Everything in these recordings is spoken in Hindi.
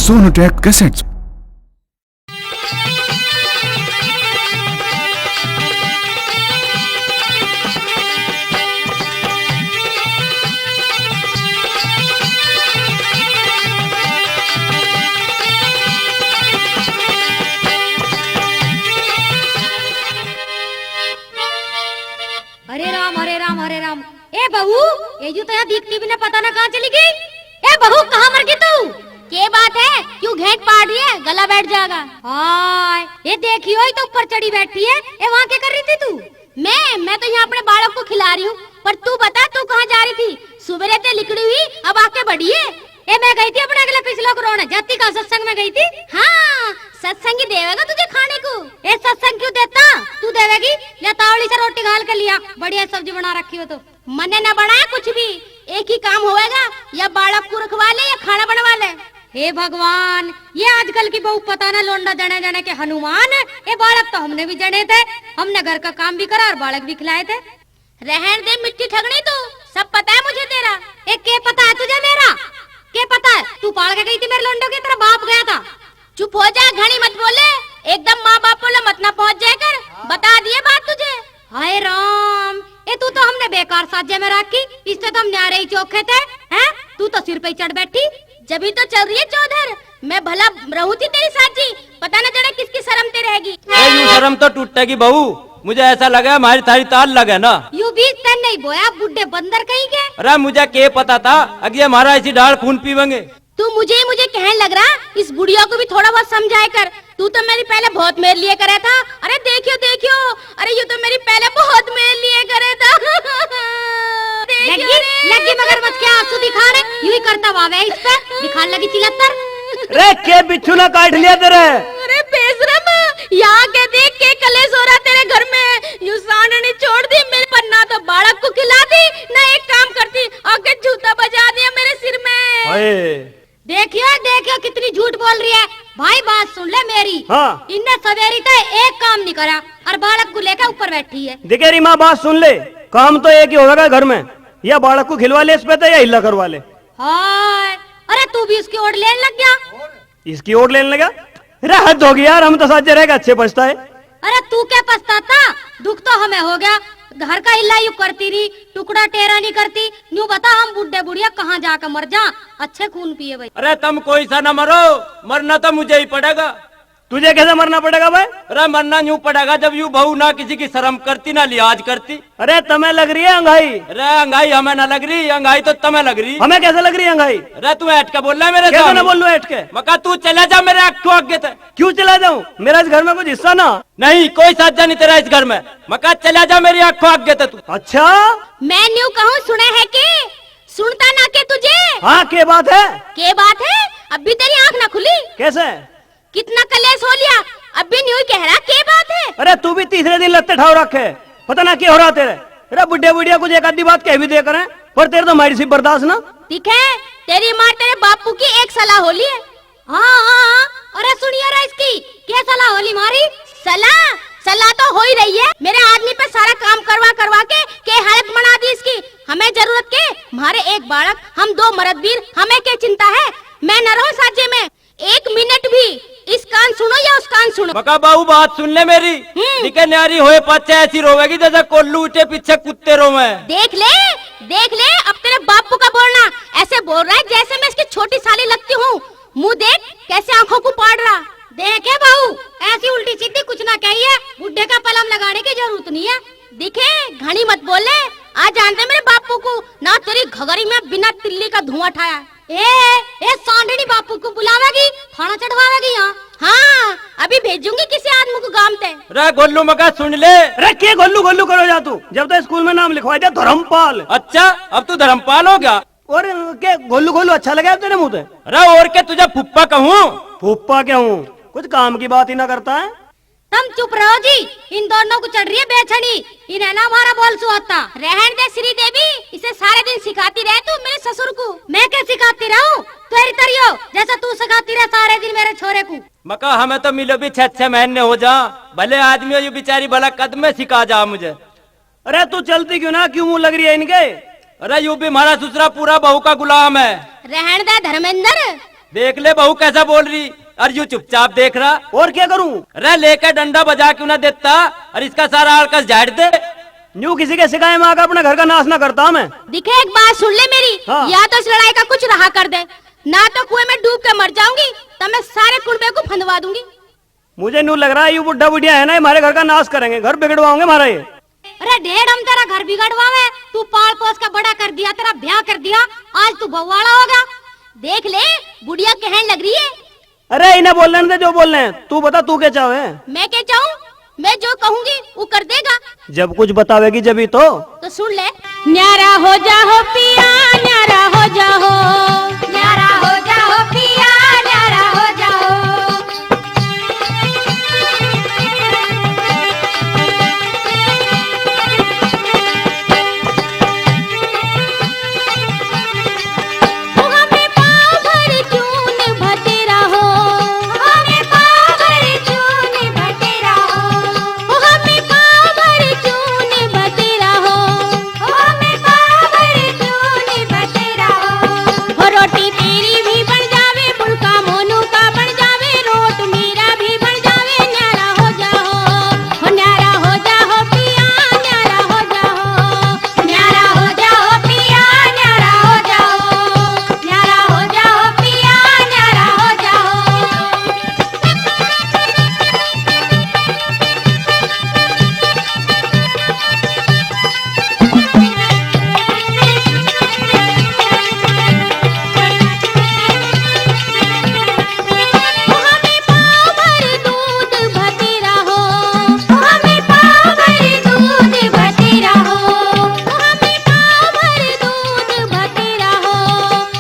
Sonotech cassettes. हरे राम हरे राम हरे राम। ए बहू, ये जो तो यहाँ दिखती भी ना, पता ना कहाँ चली गई। ए बहू, कहाँ मर गई तू? के बात है, क्यों घेट पाड़ रही है? गला बैठ जाएगा। हाय, ये देखियो, ये तो ऊपर चढ़ी बैठी है। ए वहाँ क्या कर रही थी तू? मैं तो यहाँ अपने बालक को खिला रही हूँ। पर तू बता, तू कहाँ जा रही थी? सुबह ते लिकड़ी हुई, अब आके बढ़ी है। ए मैं गई थी अपने अगले पिछले कोरोना जाति का सत्संग में गई थी। हाँ, सत्संग ही देवेगा तुझे खाने को। ए सत्संग क्यों देता? तू देवेगी या तावड़ी से रोटी घाल के लिया, बढ़िया सब्जी बना रखी हो तो। मने न बनाया कुछ भी, एक ही काम होएगा, या बालक को रखवा ले या खाना बनवा ले। हे भगवान, ये आजकल की बहू पता ना लोंडा जने जने के हनुमान। ए बालक तो हमने भी जने थे, हमने घर का काम भी करा और बालक भी खिलाए थे। रहन दे मिट्टी ठगनी, तू सब पता है मुझे तेरा। एक के पता है तुझे मेरा? के पता है? तू पाल के गई थी मेरे लोंडो की तरह, बाप गया था। चुप हो जा, घड़ी मत बोले, एकदम माँ बाप बोले मत ना पहुँच जाए कर। बता दिए बात तुझे। हाय राम, ए तू तो हमने बेकार साजे में रखी, इससे तो हम न्यारे ही चौखे थे। हैं? तू तो सिर पे ही चढ़ बैठी, जब ही तो चल रही है चौधर। मैं भला रहूं थी तेरी साथी, पता न चले किसकी शर्म ते रहेगी। यूं शर्म तो टूटेगी बहू, मुझे ऐसा लगा हमारी थारी ताल लगे ना। यूं बीच तन नहीं बोया, बुड्ढे बंदर कहीं के। अरे मुझे क्या पता था अगे हमारा ऐसी डाल खून पीवेंगे। तू मुझे कहने लग रहा, इस बुढ़िया को भी थोड़ा बहुत समझाए कर। तू तो मेरी पहले बहुत मेल लिए करे था। अरे देखियो देखियो, अरे ये तो मेरी पहले बहुत मेल लिए करे था। लगी मगरमच्छ क्या आंसू दिखा रहे? यूं ही करता वावे इस पे, दिखाने लगी चिल्लतर। रे के बिच्छू ना काट लिया तेरे। अरे बेशरम, यहाँ के देख के कलेश हो रहा तेरे घर में। यूं सांडनी छोड़ दी मेरे पर, ना तो बालक को खिला दी, ना एक काम करती, आके जूता बजा दिया मेरे सिर में। देखियो देखियो कितनी झूठ बोल रही है। भाई बात सुन ले मेरी। हाँ। इनने सवेरी तो एक काम नहीं करा और बालक को लेकर ऊपर बैठी है। दिखेरी माँ बात सुन ले, काम तो एक ही होगा घर में, या बालक को खिलवा ले इस पे तो, या हिला करवा ले। हाय, अरे तू भी इसकी ओर लेने लग गया। इसकी ओर लेने लगा? अरे हद होगी यार, हम तो साझे रहेगा अच्छे पछता है। अरे तू क्या पछताता? दुख तो हमें हो गया, घर का हिला यूं करती रही, टुकड़ा टेरा नहीं करती। यूं बता, हम बुढ़े बुढ़िया कहाँ जाकर मर जा, अच्छे खून पिए भाई। अरे तुम कोई सा न मरो, मरना तो मुझे ही पड़ेगा। तुझे कैसे मरना पड़ेगा भाई? अरे मरना यूं पड़ेगा जब यूं बहू ना किसी की शर्म करती ना लिहाज करती। अरे तुम्हें लग रही है अंगाई? अरे अंगाई हमें ना लग रही, अंगाई तो तुम्हें लग रही। हमें कैसे लग रही है अंगाई? अरे तू ऐट के बोल रहा है मेरे साथ? ना बोल लो ऐट के। मका तू चला जा मेरे आंखों आगे तक। क्यों चला जाऊं? मेरा इस घर में कुछ हिस्सा ना? नहीं, कोई साझा नहीं तेरा इस घर में। मका चला जा मेरी आंखों आगे तक तू। अच्छा, मैं न्यू कहूँ सुने है के? सुनता ना के तुझे? हाँ के बात है? के बात है? अभी तेरी आँख ना खुली? कैसे? कितना कलेश हो लिया, अभी न्यू कह रहा के बात है? अरे तू भी तीसरे दिन लगते ठाव रखे, पता ना क्या हो रहा तेरे। अरे बुढ़े बुढ़िया कुछ एक आधी बात कह भी दे करें, पर तेरे तो हमारी सी बर्दाश्त ना। ठीक है, तेरी माँ तेरे बापू की एक सलाह होली है। हाँ, अरे सुनिए रा इसकी क्या सलाह होली मारी? सलाह तो हो ही रही है। मेरे आदमी पे सारा काम करवा के हालत बना दी इसकी। हमें जरूरत के हमारे एक बालक, हम दो मर्द वीर, हमें क्या चिंता है? मैं न रहूं साजे में एक मिनट भी। इस कान सुनो या उस कान सुनो। बका बाबू बात सुन ले मेरी, निके न्यारी होए पाछे ऐसी रोवेगी जैसे कोल्लू उठे पीछे कुत्ते रोवे। देख ले अब तेरे बापू का बोलना ऐसे बोल रहा है जैसे मैं इसकी छोटी साली लगती हूँ। मुंह देख कैसे आंखों को पाड़ रहा। देखे बहू, ऐसी उल्टी सीधी कुछ ना कहिए, बुड्ढे का पलम लगाने की जरूरत नहीं है। दिखे घड़ी मत बोले, आज जानते मेरे बापू को ना, तेरी घगरी में बिना तिल्ली का धुआं उठाया। ए सांडनी बापू को बुलावेगी, खाना चढ़वावेगी यहाँ। हाँ, अभी भेजूंगी किसी आदमी को गांव ते। अरे गोल्लू मका सुन ले। अरे क्या गोल्लू गोल्लू करो जा तू, जब तक स्कूल में नाम लिखवा दिया धर्मपाल। अच्छा, अब तू धर्मपाल हो गया? और के गोल्लू गोल्लू अच्छा लगा तेरे मुँह पे? अरे और के तुझे फुप्पा कहूँ? फुप्पा क्या हूँ, कुछ काम की बात ही ना करता है। तुम चुप रहो जी, इन दोनों को चढ़ रही है बेचनी, इन्हें ना हमारा बोल सुहाता। रहन दे श्री देवी, इसे सारे दिन सिखाती रहे तू मेरे ससुर को। मैं क्या सिखाती रहूं? तेरी तरियो जैसा तू सिखाती रहे सारे दिन मेरे छोरे को। मका हमें तो मिलो भी 6 महीने हो जा, भले आदमी हो, ये बेचारी भला कदम में सिखा जा मुझे। अरे तू चलती क्यों ना, क्यों मुँह लग रही है इनके? अरे यूं भी हमारा ससुरा पूरा बहू का गुलाम है। रहन दे धर्मेंद्र, देख ले बहू कैसा बोल रही, और यू चुपचाप देख रहा। और क्या करूं? अरे लेकर डंडा बजा क्यों ना देता, और इसका सारा हड़कस झाड़ दे। न्यू किसी के सिखाए में आकर अपने घर का नाश ना करता मैं। दिखे एक बात सुन ले मेरी, हाँ। या तो इस लड़ाई का कुछ रहा कर दे, ना तो कुएं में डूब के मर जाऊंगी, तब मैं सारे कुनबे को फंदवा दूंगी। मुझे न्यू लग रहा है ये बुढ़ा बुढ़िया है ना, हमारे घर का नाश करेंगे, घर बिगड़वाओगे हमारा ये। अरे ढेर हम तेरा घर बिगड़वावे, तू पाल पोस का बड़ा कर दिया, तेरा ब्याह कर दिया, आज तू बवाड़ा होगा। देख ले बुढ़िया कहने लग रही है। अरे इन्हें बोल रहे थे जो बोल रहे हैं, तू बता तू क्या चाहे? मैं क्या चाहूँ? मैं जो कहूँगी वो कर देगा। जब कुछ बतावेगी जब ही तो सुन ले। न्यारा हो जाओ पिया, न्यारा हो जाओ, न्यारा हो जाओ पिया, न्यारा हो जाओ। हमें पाँव भर चून भतेरा हो, हमें पाँव भर चून भतेरा हो, हमें पाँव भर चून भतेरा हो, हमें पाँव भर चून भतेरा हो। रोटी तेरी भी बन जावे, मुल्का मोनू का बन जावे, रोट मेरा भी बन जावे, न्यारा हो जाओ, न्यारा हो जाओ पिया, न्यारा हो जाओ, न्यारा हो जाओ पिया, न्यारा हो जाओ, न्यारा हो जाओ पिया, न्यारा हो जाओ। हमें पाँव भर दूध भतेरा हो, हमें पाँव भर दूध भतेरा हो, हमें पाँव भर दूध भतेरा हो,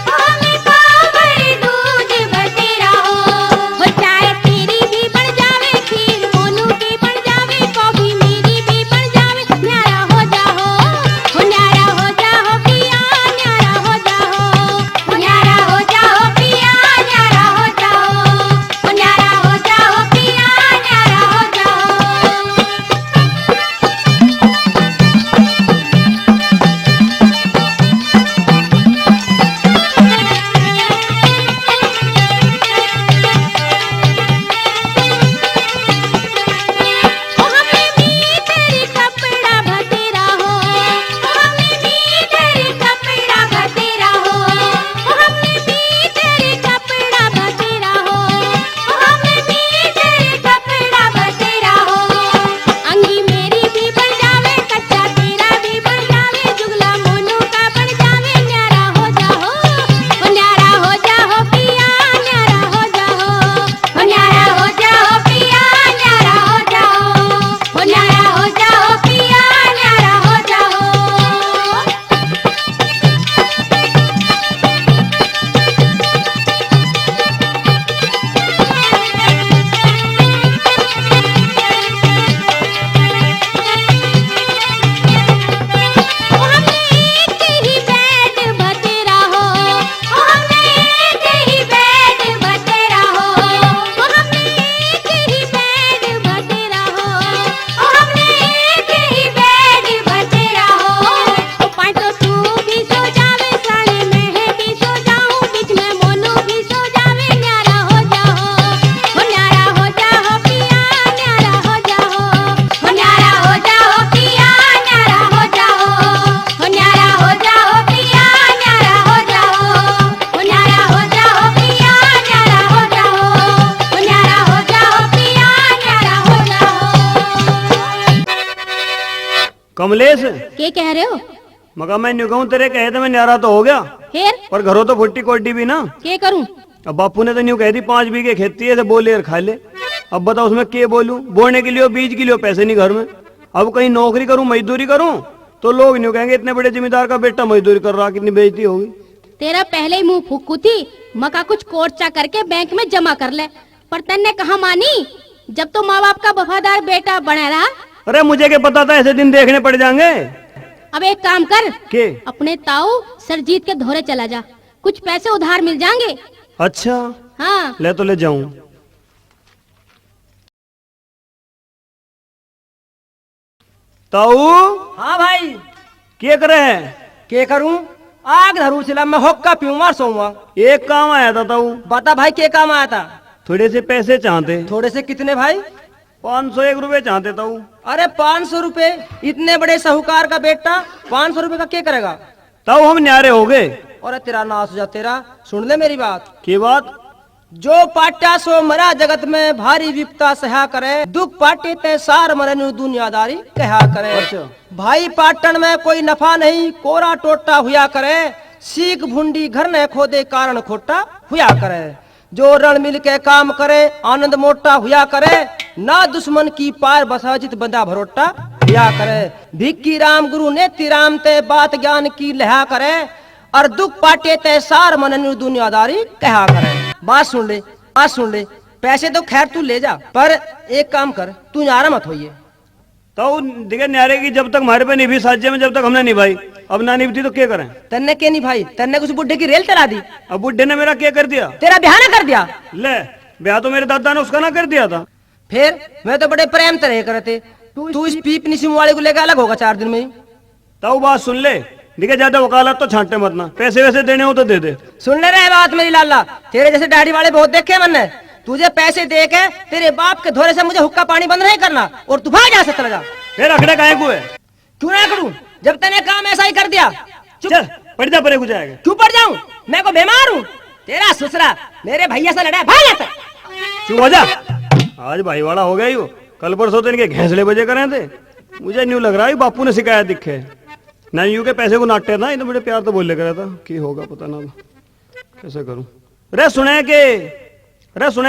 हमें पाँव भर दूध भतेरा हो। चाय तेरी भी बन जावे, खीर मोनू की बन जावे, कॉफी मेरी भी बन जावे, न्यारा हो जाओ, न्यारा हो जाओ पिया, न्यारा हो जाओ, न्यारा हो जाओ पिया, न्यारा हो जाओ, न्यारा हो जाओ पिया, न्यारा हो जाओ। हमें मीटर कपड़ा भतेरा हो, हमें मीटर कपड़ा भतेरा हो, हमें मीटर कपड़ा भतेरा हो, हमें मीटर कपड़ा भतेरा हो। अंगी मेरी भी बन जावे, कच्चा तेरा भी बन जावे, जुगला मोनू का बन जावे, न्यारा हो जाओ, न्यारा हो जाओ पिया, न्यारा हो जाओ, न्यारा हो जाओ पिया, न्यारा हो जाओ, न्यारा हो जाओ पिया, न्यारा हो जाओ। हमने एक ही बेड भतेरा हो, हमने एक ही बेड भतेरा हो, हमने एक ही बेड भतेरा हो, हमने एक ही बेड भतेरा हो। पाँच तो तू भी सो जावे, साले में भी सो जाऊं, बीच में मोनू भी सो जावे, न्यारा हो जाओ, न्यारा हो जाओ पिया, न्यारा हो जाओ, न्यारा हो जाओ पिया, न्यारा हो जाओ, न्यारा हो जाओ पिया, न्यारा हो जाओ, न्यारा हो जाओ पिया, न्यारा हो जाओ, न्यारा हो जाओ पिया, न्यारा हो जाओ। कमलेश क्या कह रहे हो? मगर मैं न्यू कहूं तेरे कहे तो मैं न्यारा तो हो गया, फिर पर घरों तो फुट्टी कोटी भी ना। क्या करूं? अब बापू ने तो न्यू कह दी 5 बीघे खेती है तो बोले और खा ले। अब बताओ उसमें क्या बोलूं, बोने के लिए बीज के लिए पैसे नहीं घर में। अब कहीं नौकरी करूं मजदूरी करूं तो लोग न्यू कहेंगे इतने बड़े जिम्मेदार का बेटा मजदूरी कर रहा, कितनी बेइज्जती होगी। तेरा पहले ही मुंह फुक्कू थी, मका कुछ कोर्चा करके बैंक में जमा कर ले, पर तन्ने कहा मानी, जब तो माँ बाप का वफादार बेटा बना रहा। अरे मुझे क्या पता था ऐसे दिन देखने पड़ जाएंगे। अब एक काम कर, के अपने ताऊ सरजीत के धोरे चला जा, कुछ पैसे उधार मिल जाएंगे। अच्छा हाँ ले तो ले जाऊं। ताऊ हाँ भाई, क्या करे है? के करूं? आग धरू चिला मैं होक्का पीऊंगा और सोऊंगा। एक काम आया था ताऊ, बता भाई क्या काम आया था? थोड़े से पैसे चाहते। थोड़े से कितने भाई? 501 रुपए चाहते ताऊ। अरे 500 रुपए? इतने बड़े साहूकार का बेटा 500 रुपए का क्या करेगा? ताऊ हम न्यारे हो गए। और तेरा नाश हो जा तेरा। सुन ले मेरी बात। की बात? जो पाट्या सो मरा जगत में भारी विपता सहा करे, दुख पाटे ते सार मरनु दुनियादारी कहा करे। अच्छा। भाई पाटन में कोई नफा नहीं, कोरा टोटा हुआ करे, सीख भुंडी घर न खोदे कारण खोटा हुआ करे। जो रण मिल के काम करे आनंद मोटा हुआ करे, ना दुश्मन की पार बसा जित बंदा भरोटा हुआ करे। भिक्की राम गुरु ने तिराम ते बात ज्ञान की लहा करे, और दुख पाटे ते सार मननु दुनियादारी कहा करे। बात सुन ले, बात सुन ले। पैसे तो खैर तू ले जा, पर एक काम कर, तू न्यारा मत होइए। ताऊ दिखे न्यारे की जब तक हमारे पे निभी साज्य में, जब तक हमने निभाई, अब ना निभती तो क्या करें? तन्ने के नहीं भाई, तन्ने कुछ बुड्ढे की रेल चला दी। अब बुड्ढे ने मेरा क्या कर दिया? तेरा ब्याह ना कर दिया। ले ब्याह तो मेरे दादा ने उसका ना कर दिया था। फिर मैं तो बड़े प्रेम तरह करते। तू इस पीप निशिम वाले को लेकर अलग होगा 4 दिन में ही। ताऊ बात सुन ले, दिखे ज्यादा वकालत तो छांटे मत ना, पैसे वैसे देने हो तो दे दे। सुन ले रहे बात मेरी लाला, तेरे जैसे दाढ़ी वाले बहुत देखे मैंने। तुझे पैसे दे के तेरे बाप के धोरे से मुझे हुक्का पानी बंद नहीं करना, और तू भाग जा से चला जा। फिर अखड़े काहे को है? क्यों ना करूं, जब तूने काम ऐसा ही कर दिया। चल पड़ जा, परे को जाएगा। क्यों पड़ जाऊं? मैं को बीमार हूँ? तेरा ससुरा मेरे भैया से लड़ा, भाग जा। चुप हो जा। आज भाई वाला हो गया ही वो, कल परसों तो इनके घैंसले बजे करे थे। मुझे न्यू लग रहा है बापू ने शिकायत दिखे ना, यू के पैसे को नाटे था, इतने बड़े प्यार तो बोले करे था कि होगा पता ना कैसे करूं। रे सुने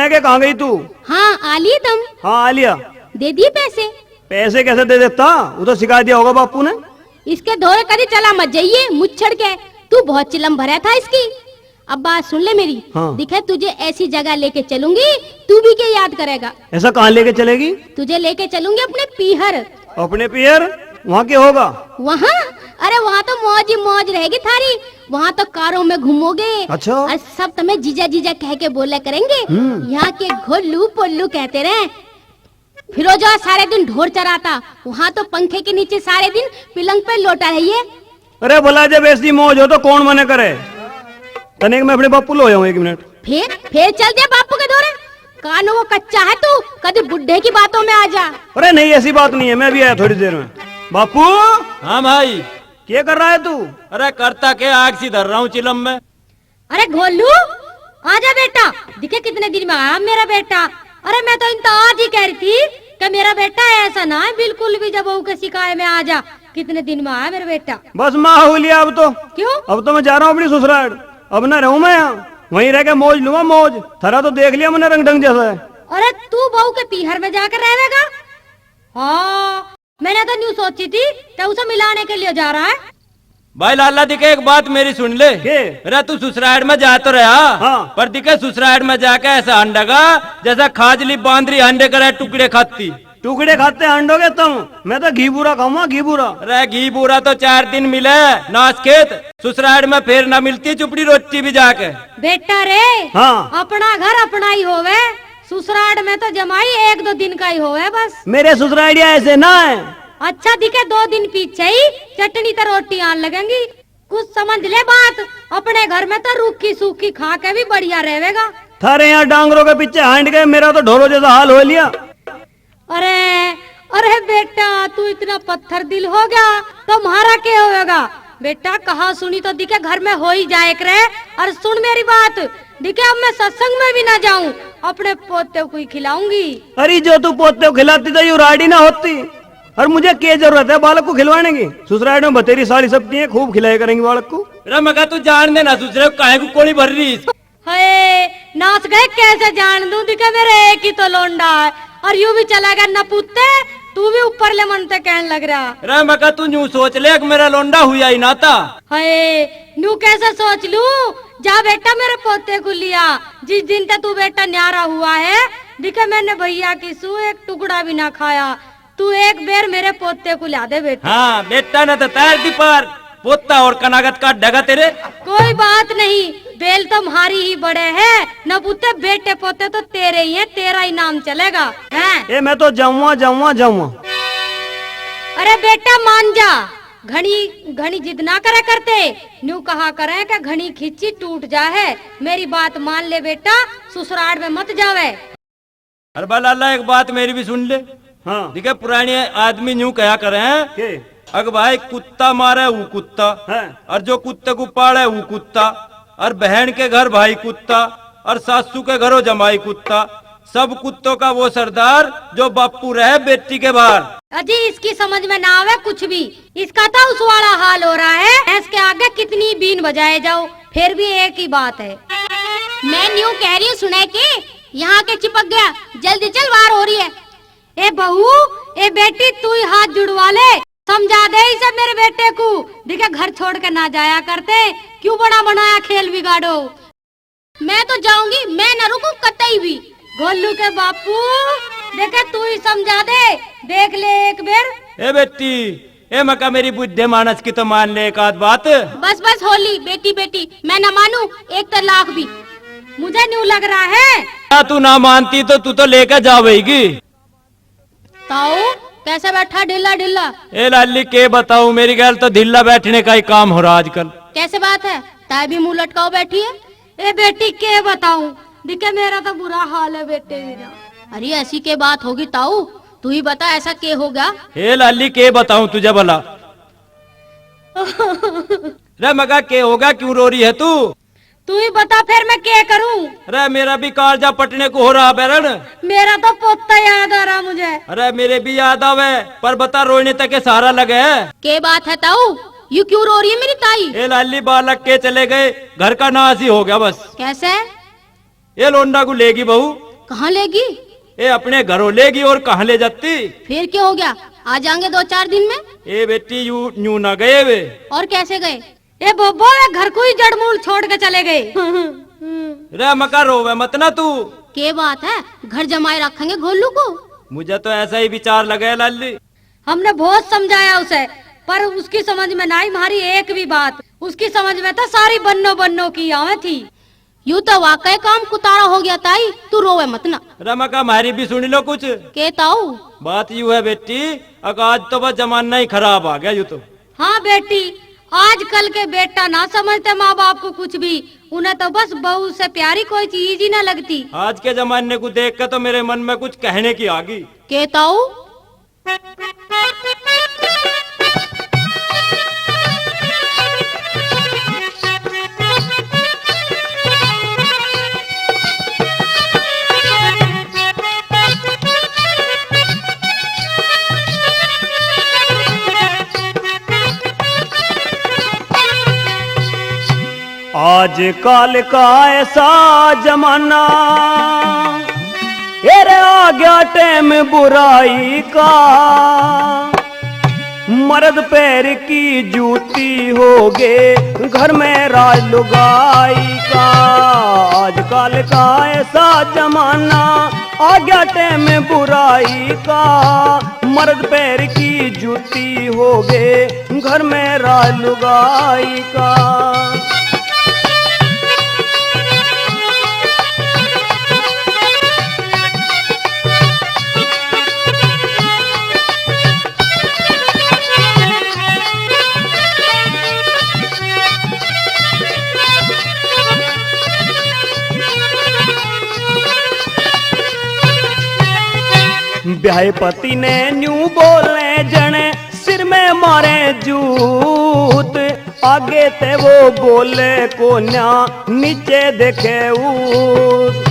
के कहाँ गई तू? हाँ आलिए तुम? हाँ आ लिया। दे दिए पैसे? पैसे कैसे दे देता, वो तो सिखा दिया होगा बापू ने। इसके धोरे कभी चला मत जाइए मुच्छड़ के, तू बहुत चिलम भरा था इसकी। अब बात सुन ले मेरी। हाँ। दिखे तुझे ऐसी जगह लेके चलूंगी, तू भी क्या याद करेगा। ऐसा कहाँ लेके चलेगी? तुझे लेके चलूंगी अपने पीहर। अपने पियर? वहाँ क्या होगा? वहाँ? अरे वहाँ तो मौज ही मौज रहेगी थारी। वहाँ तो कारों में घूमोगे। अच्छा। और सब तुम्हें जीजा जीजा कह के बोला करेंगे। यहाँ के घोलू पोल्लू कहते रहे। फिरोजा सारे दिन ढोर चराता, वहाँ तो पंखे के नीचे सारे दिन पिलंग पे लोटा रहिए। अरे भला जब ऐसी मौज हो तो कौन मने करे। तनिक मैं अपने बापू लो जाऊँ 1 मिनट। फिर चल दे बापू के दौरे। कानों वो कच्चा है तू, कभी बुढ़े की बातों में आ जा। अरे नहीं ऐसी बात नहीं है, मैं भी आया थोड़ी देर में। बापू। हाँ भाई। क्या कर रहा है तू? अरे करता के आग सी धर रहा हूँ चिलम में। अरे घोलू आजा बेटा, दिखे कितने दिन में आया मेरा बेटा। अरे मैं तो इनता आज ही कह रही थी कि मेरा बेटा ऐसा ना है बिल्कुल भी, जब बहू के शिकायत में आ जा। कितने दिन में आया मेरा बेटा। बस माँ हो लिया अब तो। क्यों? अब तो मैं जा रहा हूँ अपनी ससुराल, अब ना रहूँ मैं यहाँ, वहीं रह के मौज लूंगा मौज। थरा तो देख लिया मैंने रंग ढंग जैसा है। अरे तू बहू के पीहर में जाकर रहेगा? हाँ मैंने तो न्यू सोची थी कि उसे मिलाने के लिए जा रहा है। भाई लाला दिखे एक बात मेरी सुन ले। अरे तू ससुराल में जा तो रहा। हाँ। पर दिखे ससुराल में जाके ऐसा अंडगा जैसा खाजली बांदरी अंडे करे टुकड़े खाती। टुकड़े खाते अंडोगे तुम? मैं तो घी बूरा खाऊंगा, घी बूरा। अरे घी बूरा तो 4 दिन मिले नाच खेत, ससुराल में फिर ना मिलती चुपड़ी रोटी भी जाके। बेटा रे। हाँ। अपना घर अपना ही होवे, ससुराल में तो जमाई 1-2 दिन का ही होवे बस। मेरे ससुरालिया ऐसे ना है। अच्छा दिखे 2 दिन पीछे ही चटनी तो रोटी आन लगेंगी। कुछ समझ ले बात, अपने घर में तो रूखी सूखी खा के भी बढ़िया रहेगा। थारे यहाँ डांगरों के पीछे हांड गए, मेरा तो ढोरो जैसा हाल हो लिया। अरे बेटा तू इतना पत्थर दिल हो गया तो हमारा क्या होगा बेटा। कहा सुनी तो दिखे घर में हो ही जाए करे। और सुन मेरी बात, दिखे अब मैं सत्संग में भी ना जाऊं, अपने पोते को ही खिलाऊंगी। अरे जो तू पोते को खिलाती तो यू राडी ना होती। और मुझे क्या जरूरत है बालक को खिलवाने की? ससुराल में बतेरी साली सब है, खूब खिलाया करेंगे बालक को। अरे मगा तू जान दे ना, दूसरे काहे को कोड़ी भर रही। हाय नाच गए कैसे जान दूं, दिखे मेरे एक ही तो लोंडा है। और यूं भी चला गया न पुत्ते, तू भी ऊपर ले मनते कहने लग रहा। अरे मगा तू यूं सोच ले कि मेरा लोंडा हुआ ही ना था। हाय न्यू कैसे सोच लूं? जा बेटा मेरे पोते को लिया। जिस दिन तक तू बेटा न्यारा हुआ है, दिखे मैंने भैया की सू एक टुकड़ा भी ना खाया। तू एक बेर मेरे पोते को ला दे बेटा। हाँ बेटा न तो तैर दी पर पोता और कनागत का डगा तेरे। कोई बात नहीं, बेल तो हमारी ही बड़े हैं न पुत्ते, बेटे पोते तो तेरे ही हैं, तेरा ही नाम चलेगा है। मैं तो जाऊंगा। अरे बेटा मान जा, घनी घनी जिद ना करे करते, न्यू कहा करे कि घनी खिंची टूट जाए। मेरी बात मान ले बेटा, ससुराल में मत जावे। अरे बा लाला एक बात मेरी भी सुन ले। हाँ देखिए पुराने आदमी यूं कहा करे हैं के अगर भाई कुत्ता मारे वो कुत्ता है और जो कुत्ते को पाले वो कुत्ता, और बहन के घर भाई कुत्ता और सासू के घरों जमाई कुत्ता, सब कुत्तों का वो सरदार जो बापू रहे बेटी के बाहर। अजी इसकी समझ में ना आवे कुछ भी, इसका तो उस वाला हाल हो रहा है। इसके आगे कितनी बीन बजाए जाओ फिर भी एक ही बात है। मैं न्यू कह रही हूँ सुने के यहाँ के चिपक गया, जल्दी चल वार हो रही है। ए बहू, ए बेटी तू ही हाथ जुड़वा ले, समझा दे इसे मेरे बेटे को। देखे घर छोड़ के ना जाया करते, क्यों बड़ा बनाया खेल बिगाड़ो। मैं तो जाऊंगी, मैं न रुकूं कतई भी। गोलू के बापू देखे तू ही समझा दे, देख ले एक बेर। ए बेटी, ए मका मेरी बुद्धे मानस की तो मान ले एक आध बात। बस बस होली बेटी बेटी, मैं न मानू एक तो लाख भी। मुझे न्यू लग रहा है। क्या तू ना मानती तो तू तो लेकर जावेगी। ताऊ कैसे बैठा ढिल्ला ढिल्ला। ए लाली के बताऊं, मेरी गैल तो ढिल्ला बैठने का ही काम हो रहा आजकल। कैसे बात है, ताई भी मुंह लटकाओ बैठी है। ए बेटी के बताऊं, दिखे मेरा तो बुरा हाल है बेटे मेरा। अरे ऐसी के बात होगी ताऊ, तू ही बता ऐसा के होगा। ए लाली के बताऊं तुझे भला। रे मगा के होगा, क्यों रो रही है तू? तू ही बता फिर मैं क्या करूं। अरे मेरा भी कालजा पटने को हो रहा बैरन। मेरा तो पोता याद आ रहा मुझे। अरे मेरे भी याद आवे, पर बता रोने तक के सहारा लगे। के बात है ताऊ, यू क्यों रो रही है मेरी ताई? ए लाली बालक के चले गए, घर का नाश ही हो गया बस। कैसे? ये लोंडा को लेगी बहू। कहाँ लेगी? ये अपने घरों लेगी और कहाँ ले जाती। फिर क्या हो गया, आ जाएंगे 2-4 दिन में। ए बेटी यूं ना गए वे। और कैसे गए? ए बोबो, घर को ही जड़मूल छोड़ के चले गए। रे मका रोवे मत ना तू। के बात है, घर जमाए रखेंगे गोलू को। मुझे तो ऐसा ही विचार लगे लाली। हमने बहुत समझाया उसे, पर उसकी समझ में ना ही हमारी एक भी बात। उसकी समझ में तो सारी बन्नो बन्नो की आवे थी। यूँ तो वाकई काम कुतारा हो गया ताई, तू रोवे मत ना। रमका हमारी भी सुन लो कुछ। के ताऊ? बात यूँ है बेटी, आज तो बस जमाना ही खराब आ गया यूँ तो। हाँ बेटी, आजकल के बेटा ना समझते माँ बाप को कुछ भी। उन्हें तो बस बहू से प्यारी कोई चीज ही ना लगती। आज के जमाने को देख कर तो मेरे मन में कुछ कहने की आ गई। के ताऊ? आज काल का ऐसा जमाना, अरे आ गया टाइम बुराई का। मर्द पैर की जूती हो गे, घर में राज लुगाई का। आज काल का ऐसा जमाना, आ गया टाइम बुराई का। मर्द पैर की जूती हो गे, घर में राज लुगाई का। ब्याह पति ने न्यू बोले जने, सिर में मारे जूत। आगे ते वो बोले को न्या, नीचे देखे ऊत।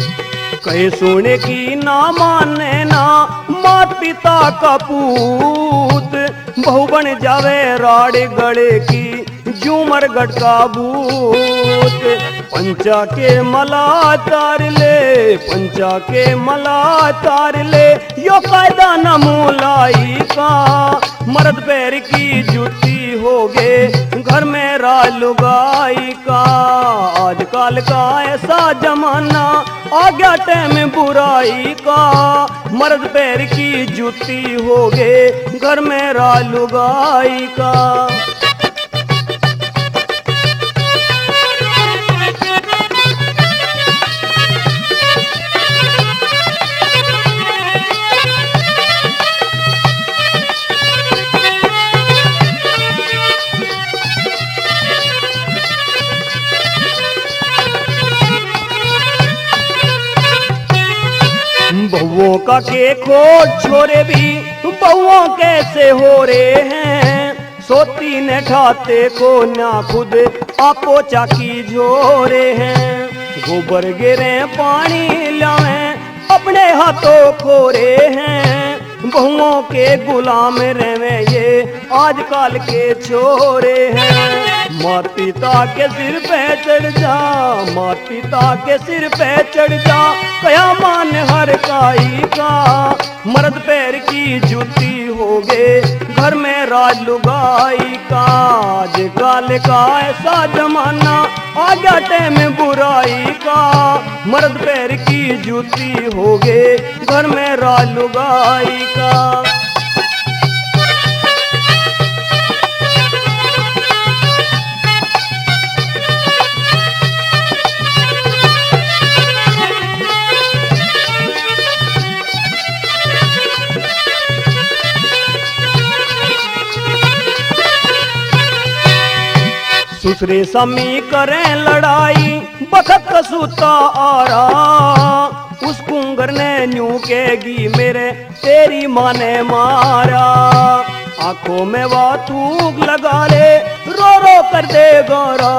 कहीं सुने की ना माने ना, मात पिता का पूत। बहू बन जावे राड़ गड़े की, झूमर गट का भूत। पंचा के मला तार ले, पंचा के मला तार ले, यो कायदा न मोलाई का। मर्द पैर की जूती हो गे, घर में राज लुगाई का। आजकल का ऐसा जमाना, आ गया टाइम बुराई का। मर्द पैर की जूती हो गे, घर में राज लुगाई का। बहुओं का के खोज छोरे भी बहुओं कैसे हो रहे हैं, सोती ने ठाते को ना खुद आपो चाकी झोरे हैं, गोबर गिरे पानी लावे अपने हाथों खोरे हैं, बहुओं के गुलाम रहे ये आजकल के छोरे हैं, मात पिता के सिर पे चढ़ जा, मात पिता के सिर पे चढ़ जा, कया मान हर काई का, मर्द पैर की जूती हो गए घर में राज लुगाई का, आजकल का ऐसा जमाना आ गया टाइम बुराई का, मर्द पैर की जूती हो गए घर में राज लुगाई का। दूसरे समी करें लड़ाई बखत सूता आ रहा, उस कुंगर ने न्यू कहेगी मेरे तेरी माँ ने मारा, आंखों में वह थूक लगा ले रो रो कर दे गोरा,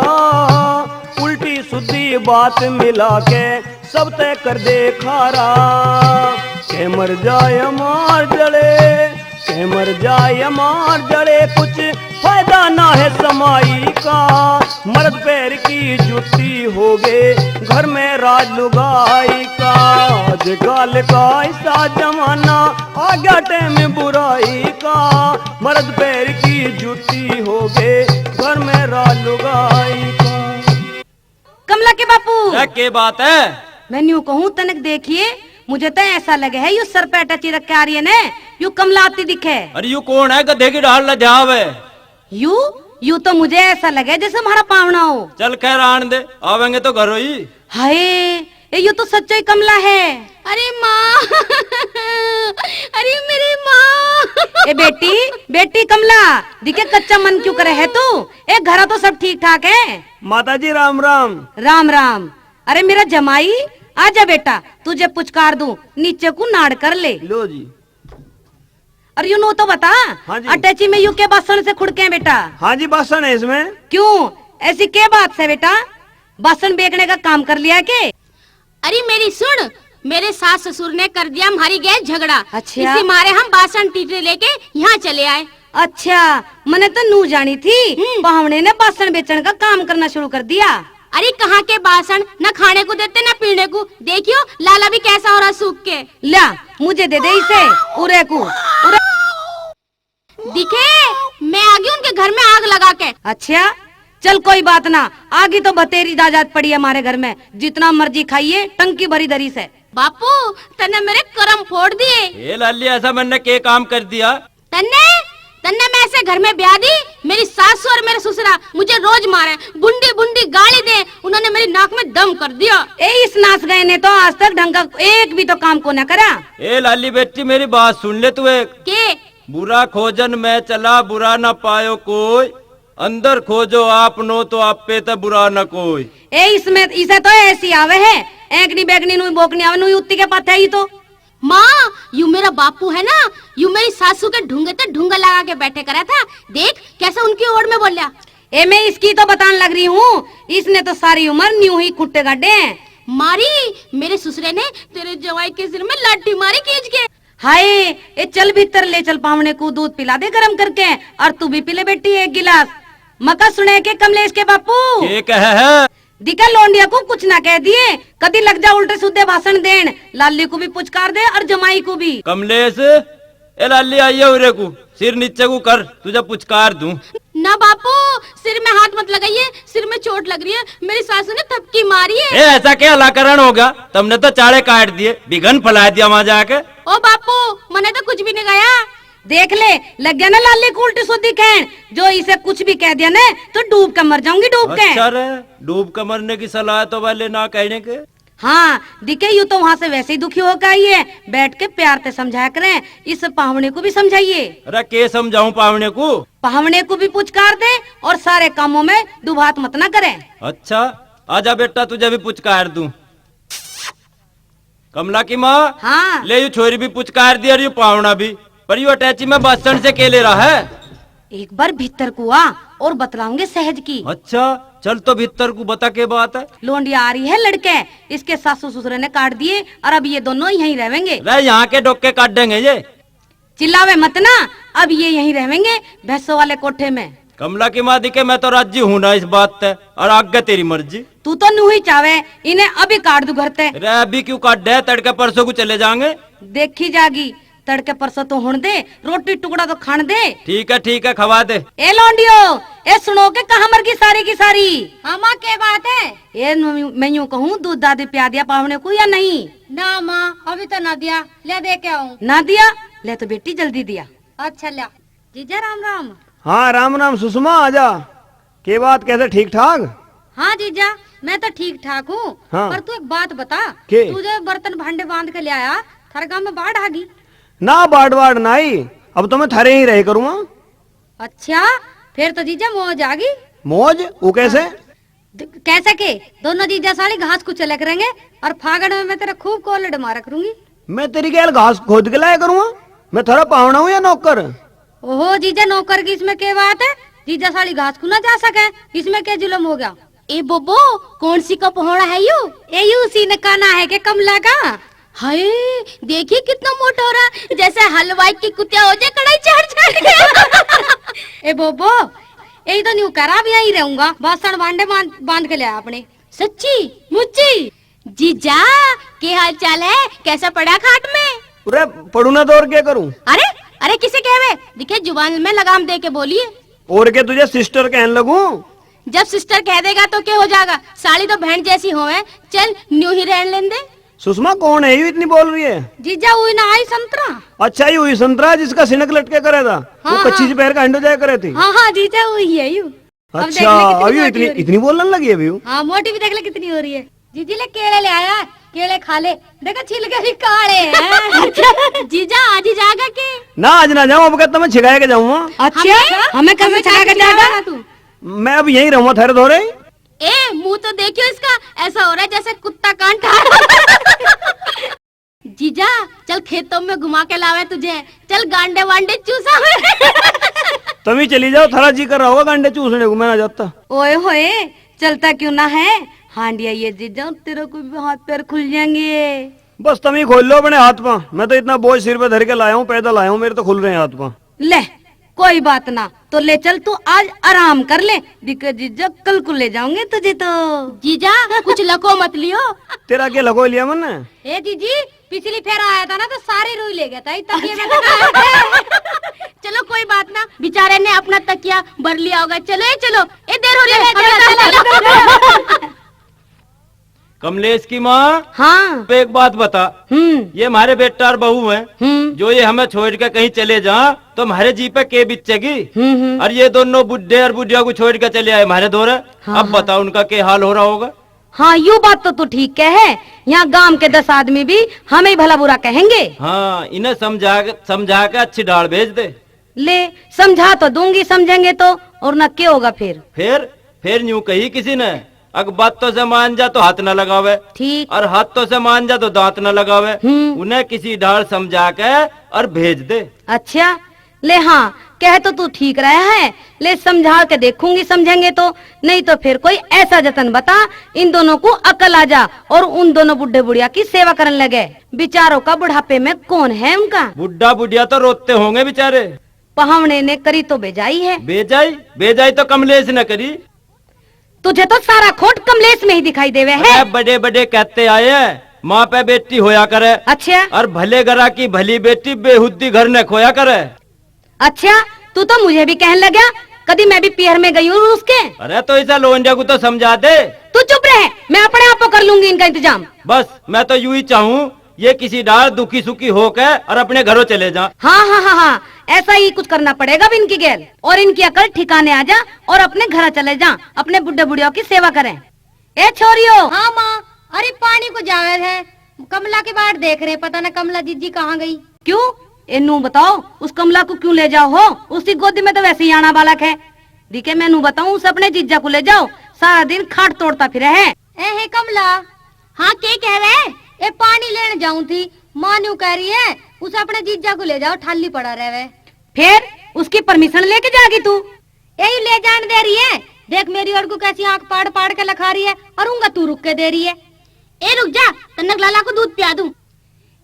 उल्टी सुधी बात मिला के सब तय कर दे खारा, के मर जाए मार जड़े, के मर जाए मार जड़े, कुछ फायदा ना है समाई का, मर्द पैर की जूती हो गए घर में राज लुगाई का, आजकल का ऐसा जमाना आ गया टाइम बुराई का, मर्द पैर की जूती हो गए घर में राज लुगाई का। कमला के बापू के बात है? मैं यूं कहूँ तनक देखिए, मुझे तो ऐसा लगे है यू सर पे टची रख के आ रही है ने, यू कमला आती दिखे। अरे यू कौन है? गधे की ढाल लजावे। यू तो मुझे ऐसा लगे जैसे हमारा पावना हो। चल खैर आन दे, आवेंगे तो घर ही। हाय ये तो सच्चा ही कमला है। अरे माँ अरे मेरी माँ। ए बेटी बेटी कमला दिखे कच्चा मन क्यों करे है तू? ए घरा तो सब ठीक ठाक है। माता जी राम राम। राम राम। अरे मेरा जमाई आजा बेटा, तुझे पुचकार दूं, नीचे को नाड़ कर ले। लो जी। अरे यू नो तो बता। हाँ जी। अटैची में यू के बासन से खुड़के हैं बेटा? हाँ जी बासन है इसमें। क्यों ऐसी क्या बात है बेटा? बासन बेचने का काम कर लिया के? अरे मेरी सुन, मेरे सास ससुर ने कर दिया हमारी गैस झगड़ा। अच्छा। इसी मारे हम बासन टीटे लेके यहाँ चले आए। अच्छा मैंने तो नू जानी थी पावने ने बासन बेचने का काम करना शुरू कर दिया। अरे कहाँ के बासन, न खाने को देते न पीने को। देखियो लाला भी कैसा हो रहा सूख के। ला मुझे दे दे इसे उरे को उरे। दिखे मैं आ गई उनके घर में आग लगा के। अच्छा चल कोई बात ना, आगी तो बतेरी दाजात पड़ी है हमारे घर में, जितना मर्जी खाइए टंकी भरी दरी से। बापू तन्ने मेरे करम फोड़ दिए। ये लाली ऐसा मैंने के काम कर दिया? तन्ने तन्ने मैं ऐसे घर में ब्याह दी, मेरी सासू और मेरे ससुरा मुझे रोज मारे, बुंडी बुंडी गाली दे, उन्होंने मेरी नाक में दम कर दिया। ए इस नाच गए ने तो आज तक ढंग का एक भी तो काम को न करा। ए लाली बेटी मेरी बात सुन ले तू। एक के बुरा खोजन में चला बुरा न पायो कोई, अंदर खोजो आप नो तो आप पे तो बुरा न कोई। ए इसमें इसे तो ऐसी आवे है, एकनी बेगनी नु बोकनी आवे नु उत्ती के पास है ही तो। माँ यू मेरा बापू है ना, यू मेरी सासू के ढूंगे तो ढूंगा लगा के बैठे करा था। देख कैसे उनकी ओर में बोलिया। ए मैं इसकी तो बताने लग रही हूँ, इसने तो सारी उम्र न्यू ही कुट्टे गड्ढे हैं। मारी मेरे ससुरे ने तेरे जवाई के सिर में लाठी मारी खींच के। हाय ए चल भीतर ले चल, पावने को दूध पिला दे गरम करके, और तू भी पिले बेटी एक गिलास। मका सुने के कमलेश के बापू के कहे है? दिखा लोंडिया को कुछ ना कह दिए, कदी लग जा उल्टे सीधे भाषण देन, लाली को भी पुचकार दे और जमाई को भी। कमलेश ए लाली आइए उरे को, सिर नीचे को कर, तुझे पुचकार दूं। ना बापू सिर में हाथ मत लगाइए, सिर में चोट लग रही है, मेरी सासू ने थपकी मारी है। ए ऐसा क्या अलाकरण होगा, तुमने तो चाड़े काट दिए, बिघन फैला दिया वहाँ जाके। ओ बापू मैंने तो कुछ भी नहीं कहा। देख ले लग गया ना लाली को उल्टी सुधी कहन, जो इसे कुछ भी कह दिया ना तो डूब कर मर जाऊंगी डूब के। अच्छा रे, डूब कर मरने की सलाह तो वाले ना कहने के। हाँ दिखे यू तो वहाँ से वैसे ही दुखी होकर आई है, बैठ के प्यार से समझाया करें, इस पावने को भी समझाइए। अरे के समझाऊं पावने को? पावने को भी पुचकार दे और सारे कामों में दुभात मत ना करे। अच्छा आजा बेटा तुझे भी पुचकार दूं। कमला की माँ हाँ ले यू छोरी भी पुचकार दिया और यू पावना भी, पर यू अटैची में बस स्टैंड से के ले रहा है। एक बार भीतर को आ और बतलाऊंगे सहज की। अच्छा चल तो भीतर को बता के बात है। लोंडिया आ रही है लड़के, इसके सासू ससुर ने काट दिए और अब ये दोनों यहीं रहेंगे। रे यहाँ के डोके काट देंगे ये। चिल्लावे मत ना, अब ये यहीं रहेंगे भैंसों वाले कोठे में। कमला की माँ दिखे मैं तो राजी हूँ ना इस बात से, और आगे तेरी मर्जी। तू तो नू ही चावे, इन्हें अभी काट दू घर ते। रे अभी क्यों काट दे, तड़के परसों को चले जाएंगे। देखी जागी, तड़के परसों तो होने दे, रोटी टुकड़ा तो खाने दे। ठीक है खवा दे। ए लौंडियो, ए सुनो के कहाँ मर गई की सारी। हाँ माँ क्या बात है? ये मैं यूँ कहूँ दूध दादी प्या दिया पावने को या नहीं? ना माँ अभी तो ना दिया, ले दे के आऊँ। ना दिया, ले तो बेटी जल्दी दिया। अच्छा लिया। जीजा राम राम। हाँ राम राम सुषमा, आजा। के बात कैसे, ठीक ठाक? हाँ जीजा मैं तो ठीक ठाक हूँ। हाँ। पर तू एक बात बता, के? तू जो बर्तन भांडे बांध के ले आया, थारे गाँव में बाढ़ आ गई? ना बाढ़ बाढ़ ना आई, अब तो मैं थारे ही रह करूँगा। अच्छा फिर तो जीजा मौज आ गई। मौज? वो कैसे? कैसे के? दोनों जीजा साली घास को चले करेंगे और फागड़ में मैं तेरा खूब कोल्ड मारा करूंगी। मैं तेरी क्या घास खोद के लाया करूँगा? मैं थारा पावना हूँ या नौकर? ओहो जीजा नौकर की इसमें क्या बात है? जीजा साली घास को ना जा सके, इसमें क्या जुलम हो गया? ए बोबो, कौन सी का पहोड़ा है यू? ए यू सी ने काना है के कमला का? हाय देखिए कितना मोटा हो रहा, जैसे हलवाई की कुतिया हो जाए कढ़ाई चढ़ के। ए बोबो, यही तो न्यू करा भी यही रहूंगा, बासन भांडे बांध के लिया अपने। सच्ची मुच्ची? जीजा के हाल चाल है, कैसा पड़ा खाट में? अरे पढ़ू ना तो और क्या करूँ? अरे अरे किसे कहवे, दिखे जुबान में लगाम दे के बोलिए। और क्या तुझे सिस्टर कहने लगूं? जब सिस्टर कह देगा तो क्या हो जाएगा, साली तो बहन जैसी होवे, चल न्यू ही रहने लेने दे। सुषमा कौन है ये इतनी बोल रही है? जीजा हुई ना आई संतरा। अच्छा ये हुई संतरा जिसका सिनक लटके करे था, हाँ, वो कच्ची से पैर का हंडो जाया करे थी। हाँ हाँ जीजा हुई है यू। अब देख ले अच्छा कितनी अभी मोटी इतनी हो रही है। इतनी बोलने लगी अभी वो? हाँ मोटी भी देख ले कितनी हो रही है। जीजी ले केले ले आया, केले खा ले, देखा छिलके भी काले हैं। जीजा आज ही जाएगा के? ना आज ना जाऊँ, अब कहता मैं छिगाए के जाऊंगा। अच्छा हमें कैसे चला के जाएगा तू? मैं अब यहीं रहूंगा थारे धोरे। ए मुंह तो देखियो इसका, ऐसा हो रहा है जैसे कुत्ता कान खा। जीजा चल खेतों में घुमा के लावे तुझे, चल गांडे वांडे चूसा। तुम ही चली जाओ, थारा जी कर रहा होगा गांडे चूसने को, मैं ना जाता। ओए होए चलता क्यों ना है? हांडिया ये जीजा तेरे को भी हाथ पैर खुल जाएंगे। बस तुम ही खोल लो अपने हाथ पा, मैं तो इतना बोझ सिर पे धर के लाया हूँ, पैदल आया हूँ, मेरे तो खुल रहे हैं हाथ पा। ले कोई बात ना, तो ले चल तू आज आराम कर ले, दिक्कत जीजा कल को ले जाऊंगे तुझे तो। जीजा कुछ लको मत लियो। तेरा क्या लगो लिया मैंने? ए जीजी पिछली फेर आया था ना तो सारी रुई ले गया था, तब ये मैं तो चलो कोई बात ना, बेचारे ने अपना तकिया भर लिया होगा। चलो चलो, ए देर हो रही है। कमलेश की माँ हाँ तो एक बात बता, ये हमारे बेटा और बहू हैं, जो ये हमें छोड़ के कहीं चले जा तो हमारे जी पे के बिचेगी, और ये दोनों बुढ़े और बुढ़िया को छोड़ के चले आए हमारे दौरे। अब बताओ उनका क्या हाल हो रहा होगा। हाँ यू बात तो तू ठीक कहे, यहाँ गांव के 10 आदमी भी हमें भला बुरा कहेंगे। हाँ इन्हें समझा के अच्छी डाल भेज दे। ले समझा तो दूंगी, समझेंगे तो, और ना क्या होगा फिर यूं कही किसी ने, अगर बातों से मान जा तो हाथ न लगावे, ठीक, और हाथों से मान जा तो दांत न लगावे। उन्हें किसी डाल समझा के और भेज दे। अच्छा ले हाँ कह तो तू ठीक रहा है, ले समझा के देखूंगी, समझेंगे तो, नहीं तो फिर कोई ऐसा जतन बता इन दोनों को अकल आ जा और उन दोनों बुढ़े बुढ़िया की सेवा करने लगे। बेचारों का बुढ़ापे में कौन है उनका? बुढ़ा बुढ़िया तो रोते होंगे बेचारे। पहावने ने करी तो बेजाई है। बेजाई तो कमलेश ने करी। तुझे तो सारा खोट कमलेश में ही दिखाई देवे है। बड़े बड़े कहते आए हैं, माँ पे बेटी होया करे। अच्छा और भले घरा की भली बेटी बेहुद्दी घर ने खोया करे। अच्छा तू तो मुझे भी कहने लगा, कभी मैं भी पियर में गई हूँ उसके। अरे तो ऐसा लोंडिया को तो समझा दे। तू चुप रहे, मैं अपने आप को कर लूंगी इनका इंतजाम। बस मैं तो यूं ही चाहूँ ये किसी डाल दुखी सुखी होकर और अपने घरों चले जा। हाँ, ऐसा ही कुछ करना पड़ेगा अब इनकी गैल, और इनकी अकल ठिकाने आ जा और अपने घर चले जा, अपने बुढ़े बुढ़ियों की सेवा करें। ए छोरियो। हाँ माँ, अरे पानी को जावे है, कमला के बाहर देख रहे, पता न कमला जीजी कहाँ गई। क्यों नू बताओ, उस कमला को क्यों ले जाओ हो? उसकी गोदी में तो वैसे ही आना बालक है। दिखे मैं नू बताऊँ, उस अपने जीजा को ले जाओ, सारा दिन खाट तोड़ता फिरे है। ए कमला। हाँ क्या कह रहे? ए पानी लेने जाऊं थी, माँ न्यू कह रही है उसे अपने जीजा को ले जाओ, ठाली पड़ा रहे। फिर उसकी परमिशन लेके जागी तू? यही ले जाने दे रही है, देख मेरी और को कैसी आंख पाड़ पाड़ के लखा रही है, और उनका तू रुक के दे रही है। ए रुक जा, कनक लाला को दूध पिया दूं।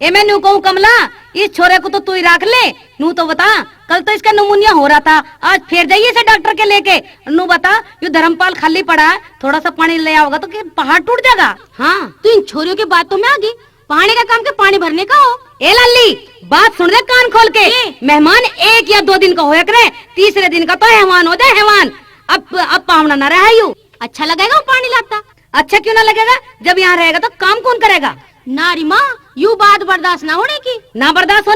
ए मैं नू कहूँ कमला, इस छोरे को तो तू ही रख ले। नू तो बता, कल तो इसका नमूनिया हो रहा था, आज फिर जाइए इसे डॉक्टर के लेके। नू बता, ये धर्मपाल खाली पड़ा है, थोड़ा सा पानी ले आओगा तो पहाड़ टूट जाएगा। हाँ तू इन छोरियों की बातों में आ गई, पानी का काम के पानी भरने का हो। ए लल्ली, बात सुन ले कान खोल के। मेहमान 1 या 2 दिन का होया करे, तीसरे दिन का तो हैवान हो जाए हैवान। अब पावना न रहा यू। अच्छा लगेगा वो पानी लाता? अच्छा क्यों ना लगेगा, जब यहाँ रहेगा तो काम कौन करेगा? नारी माँ, यू बात बर्दाश्त ना होने की। ना बर्दाश्त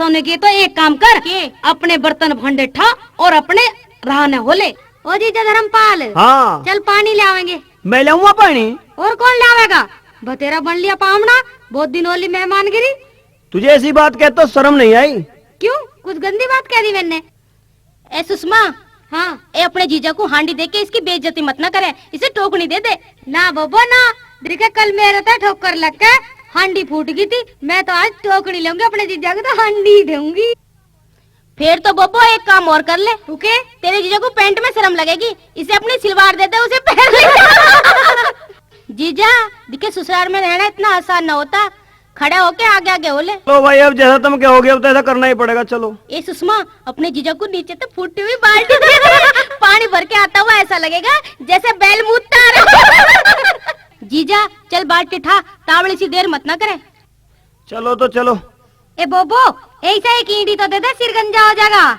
होने की तो एक काम कर के अपने बर्तन भांडे ठा और अपने राह न हो ले। ओ जीजा धर्मपाल, हाँ चल पानी ले आवेंगे। मैं लाऊंगा पानी। और कौन लावेगा? बतेरा बन लिया पावना, बहुत दिन होली मेहमानगिरी। तुझे ऐसी बात कहते तो शर्म नहीं आई? क्यों, कुछ गंदी बात कह दी मैंने? ए सुषमा, हाँ ए अपने जीजा को हांडी दे के इसकी बेइज्जती मत ना करे, इसे टोकनी दे दे। ना बबो ना, देखे कल मेरे तो ठोकर लग के हांडी फूट गई थी, मैं तो आज टोकनी लूंगी अपने जीजा को, तो हांडी दूंगी। फिर तो बब्बो एक काम और कर ले। ओके, तेरे जीजा को पैंट में शर्म लगेगी, इसे अपनी सिलवार दे दे, उसे पहन ले। जीजा दिखे ससुराल में रहना इतना आसान न होता, खड़े होके आगे आगे हो ले। लो भाई, अब जैसा तुम कहोगे अब तो ऐसा करना ही पड़ेगा। चलो। ए सुषमा, अपने जीजा को नीचे तो फूटी हुई बाल्टी दे दे। पानी भर के आता हुआ ऐसा लगेगा जैसे बैल मूतता आ रहा। जीजा चल बाल्टी ठा, तावड़ी सी देर मत ना करे। चलो तो चलो। ए बोबो, ऐसा एक ईंटी तो दे दे, सिर गंजा हो जाएगा।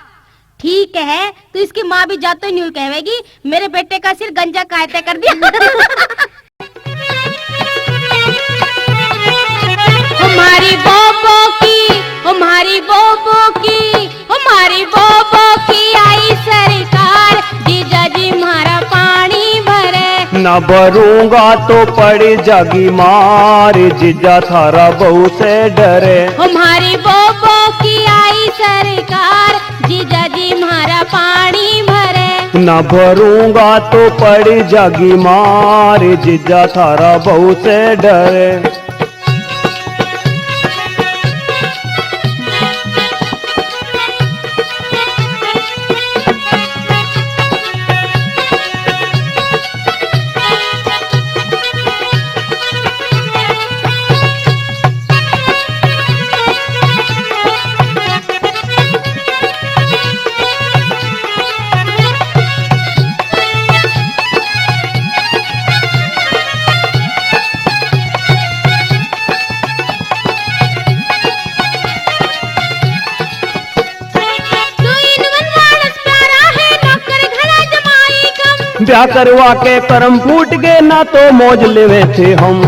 ठीक है, तो इसकी माँ भी जातो न्यू कहेगी मेरे बेटे का सिर गंजा कायते कर दिया। हमारी बोबो की, हमारी बोबो की, हमारी बोबो की आई सरकार, जीजा जी हमारा पानी भरे। न भरूंगा तो पड़ी जागी मार, जीजा थारा बहू से डरे। हमारी बोबो की आई सरकार, जीजा जी हमारा पानी भरे। न भरूंगा तो पड़ी जागी मार, जीजा थारा बहू से डरे। ब्याह करवा के करम फूट गए ना तो मौज लेवे थे हम।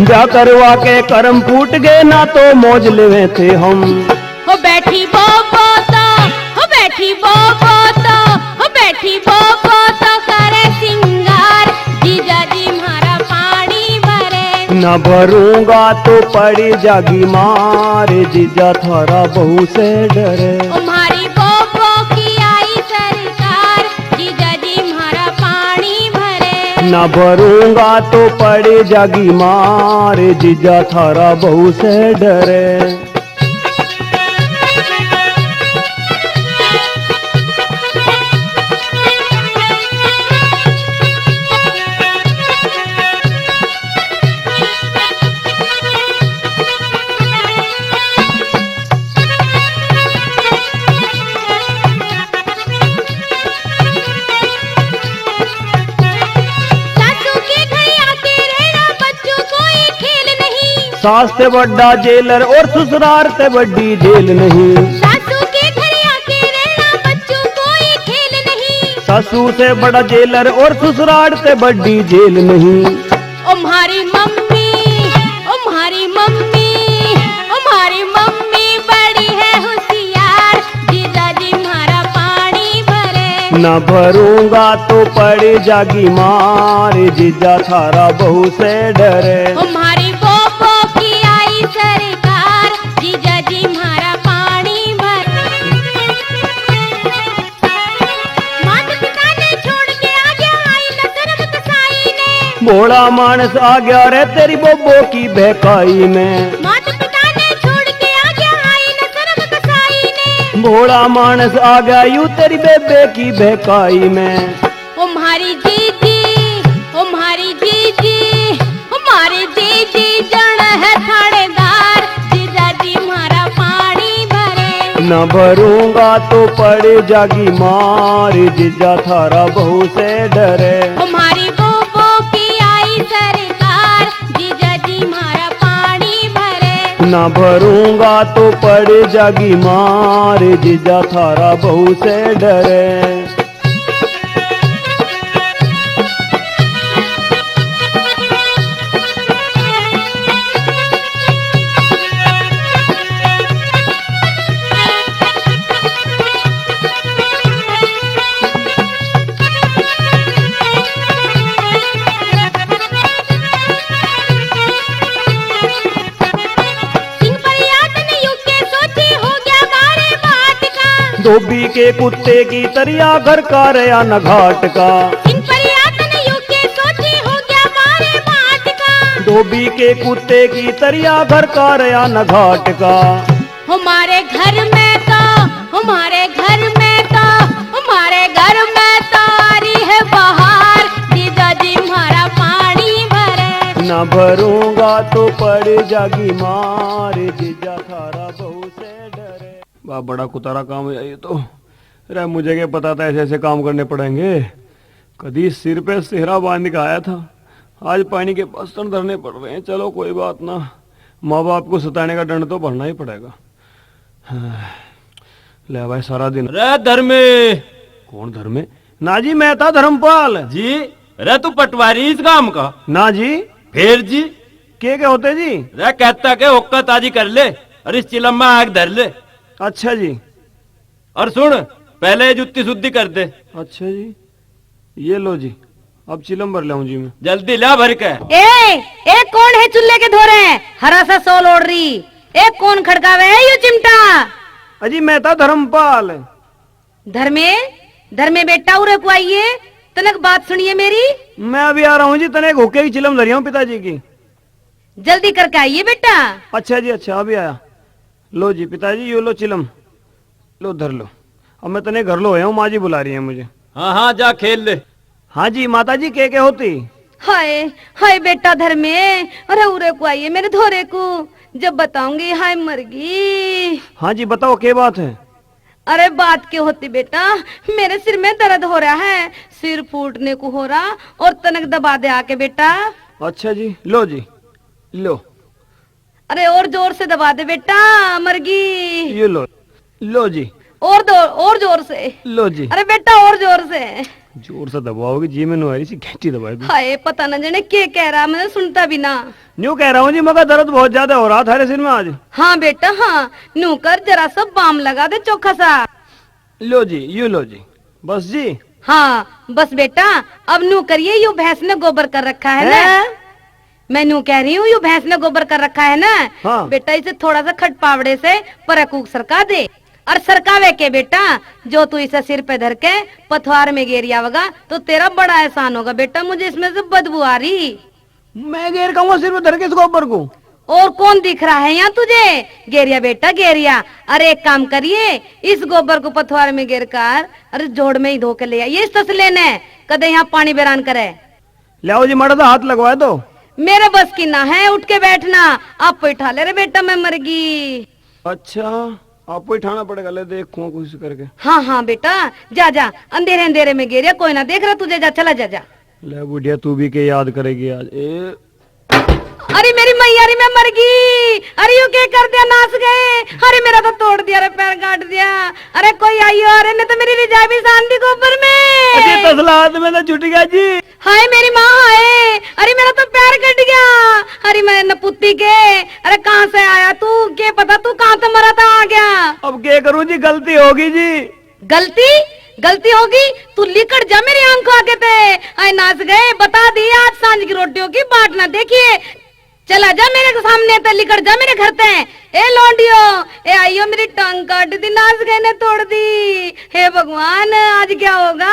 ब्याह करवा के करम फूट गए ना तो मौज लेवे थे हम। हो बैठी बोबो तो, हो बैठी बोबो तो, हो बैठी बोबो तो करे सिंगार, जीजा जी हमारा पानी भरे। न भरूंगा तो पड़ी जागी मार, जीजा थारा बहू से डरे। हमारी बोबो की आई सरकार, जीजा जी हमारा पानी भरे। न भरूंगा तो पड़ी जागी मार, जीजा थारा बहू से डरे। सास से बड़ा जेलर और ससुराल से बड़ी जेल नहीं। सासू के घर आके रहना बच्चों कोई खेल नहीं। सासू से बड़ा जेलर और ससुराल से बड़ी जेल नहीं। ओ हमारी मम्मी, ओ हमारी मम्मी, ओ हमारी मम्मी बड़ी है होशियार, जीजा जी हमारा पानी भरे। न भरूंगा तो पड़ी जागी मार, जीजा थारा बहू से डरे। हमारी बोबो की आई सरकार, जीजा जी हमारा पानी भरे। माता पिता ने छोड़ के आ गया, आई न शर्म कसाई। भोला मानस आ गया रे तेरी बोबो की बहकाई में। माता पिता ने छोड़ के आ गया आई न शर्म कसाई ने। भोला मानस आ गया यूं तेरी बेबे की बहकाई में। तुम्हारी जीजी, तुम्हारी जीजी, हमारी जीजी जन है थानेदार, जीजा जी हमारा पानी भरे। न भरूंगा तो पड़ जागी मार, जीजा थारा बहू से डरे। हमारी बोबो की आई सरकार, जीजा जी हमारा पानी भरे। न भरूंगा तो पड़ जागी मार, जीजा थारा बहू से डरे। धोबी के कुत्ते की तरिया घर का रया न घाट का। धोबी के कुत्ते की तरिया घर का रया न घाट का। हमारे घर में तो, हमारे घर में तो, हमारे घर में तो आ रही है बाहर, जीजा जी हमारा पानी भरे। न भरूंगा तो पड़ जागी मार, जीजा थारा बहू से डरे। बाप बड़ा कुतारा काम है ये तो। अरे मुझे क्या पता था ऐसे ऐसे काम करने पड़ेंगे। कभी सिर पे सेहरा बांध के आया था, आज पानी के बर्तन धरने पड़ रहे हैं। चलो कोई बात ना, माँ बाप को सताने का दंड तो भरना ही पड़ेगा। ले भाई सारा दिन। रे धर्मे। कौन धर्मे? ना जी मैं था धर्मपाल जी। रे तू पटवारी इस काम का? ना जी। फिर जी क्या होते जी? रे कहता के ओक्का ताजी कर ले और इस चिलम में आग धर ले। अच्छा जी। और सुन, पहले ये जुत्ती शुद्धि कर दे। अच्छा जी, ये लो जी, अब चिलम भर लाऊं जी मैं। जल्दी ला भर के। ए कौन है चूल्हे के धोरे हरा सा सोल ओढ़ रही? ए कौन खड़कावे है यू चिमटा? अजी मैं था धर्मपाल। धर्मे बेटा उरे को आइए, तनक बात सुनिए मेरी। मैं अभी आ रहा हूँ जी, तने हुक्के की चिलम धरी हूँ पिताजी की। जल्दी करके आइए बेटा। अच्छा जी, अच्छा अभी आया। लो जी पिताजी, यो लो चिलम, लो धर लो। अब मैं तने घर लो आया हूँ, माँ जी बुला रही है मुझे। हाँ हाँ जा खेल ले। हाँ जी माता जी, क्या होती? हाय हाय बेटा धर्मे, अरे उरे को आइए मेरे धोरे को, जब बताऊंगी हाय मरगी। हाँ जी बताओ क्या बात है? अरे बात क्या होती बेटा, मेरे सिर में दर्द हो रहा है, सिर फूटने को हो रहा, और तनक दबा दे आके बेटा। अच्छा जी, लो जी लो। अरे और जोर से दबा दे बेटा मरगी। ये लो, लो जी। और जोर से। लो जी। अरे बेटा और जोर से। जोर से दबाओगे जी, मैंने आ रही सी घंटी दबाई। हाय पता न जाने क्या कह रहा, मैं सुनता भी ना। न्यू कह रहा हूँ जी, मगर दर्द बहुत ज्यादा हो रहा था मेरे सिर में आज। हाँ बेटा हाँ, नू कर जरा सा बाम लगा दे चोखा सा। लो जी, यू लो जी, बस जी। हाँ बस बेटा, अब नू करिए, यू भैंस ने गोबर कर रखा है ना। मैं नू कह रही हूँ, यू भैंस ने गोबर कर रखा है ना। हाँ। बेटा इसे थोड़ा सा खट पावड़े से परकूक सरका दे, और सरकावे के बेटा जो तू इसे सिर पे धर के पथवार में गेरिया होगा तो तेरा बड़ा एहसान होगा बेटा। मुझे इसमें से बदबू आ रही। मैं गेर कहूँगा सिर पे धर के इस गोबर को? और कौन दिख रहा है यहाँ तुझे? गेरिया बेटा गेरिया। अरे एक काम करिए, इस गोबर को पथवार में गिर कर अरे जोड़ में ही धो के ले आइए इस तसले ने, कदे यहाँ पानी बेरान करे। लाओ जी, मड़ा तो हाथ लगवाए दो। मेरे बस की ना है, उठ के बैठना। आप बैठा ले रे बेटा, मैं मर गई। अच्छा आपको ही ठाना पड़ेगा, ले देखूं कोशिश करके। हाँ हाँ बेटा जा जा, अंधेरे अंधेरे में गेरिया, कोई ना देख रहा तुझे, जा चला जा जा। ले बुढ़िया, तू भी के याद करेगी आज। अरे मेरी मैया री, मैं मर गई। अरे यू क्या कर दिया, नाच गए। अरे मेरा तो तोड़ दिया रे, पैर काट दिया। अरे कोई आइयो, अरे ने तो मेरी रिजा भी शांति गोबर में। अरे तसला हाथ में तो छूट गया जी। हाय मेरी माँ हाय, अरे मेरा तो पैर कट गया। अरे मैं नपुत्ती के, अरे कहाँ से आया तू, क्या पता तू कहाँ से मरा था आ गया। अब क्या करूँ जी, गलती होगी जी। गलती होगी, तू लिकड़ जा मेरी आंखों आगे थे। आए नाच गए, बता दी आज सांझ की रोटियों की बाट ना देखिए। चला जा मेरे सामने ते, लिकड़ जा मेरे घर ते। ए लौंडियो, ए आइयो मेरी टांग काट दी, नाच गए ने तोड़ दी। हे भगवान आज क्या होगा।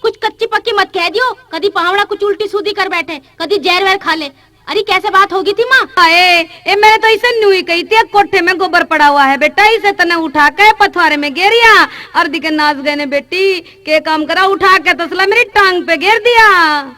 कुछ कच्ची पक्की मत कह दियो, कदी पहावड़ा कुछ उल्टी सूदी कर बैठे, कदी जहर वहर खा ले। अरे कैसे बात होगी थी माँ? ए मैंने तो इसे न्यू ही कही थी, कोठे में गोबर पड़ा हुआ है बेटा, इसे तने उठा के पथवारे में गिरिया और दिखे नाच गए ने बेटी के काम करा, उठा के तसला मेरी टांग पे गिर दिया।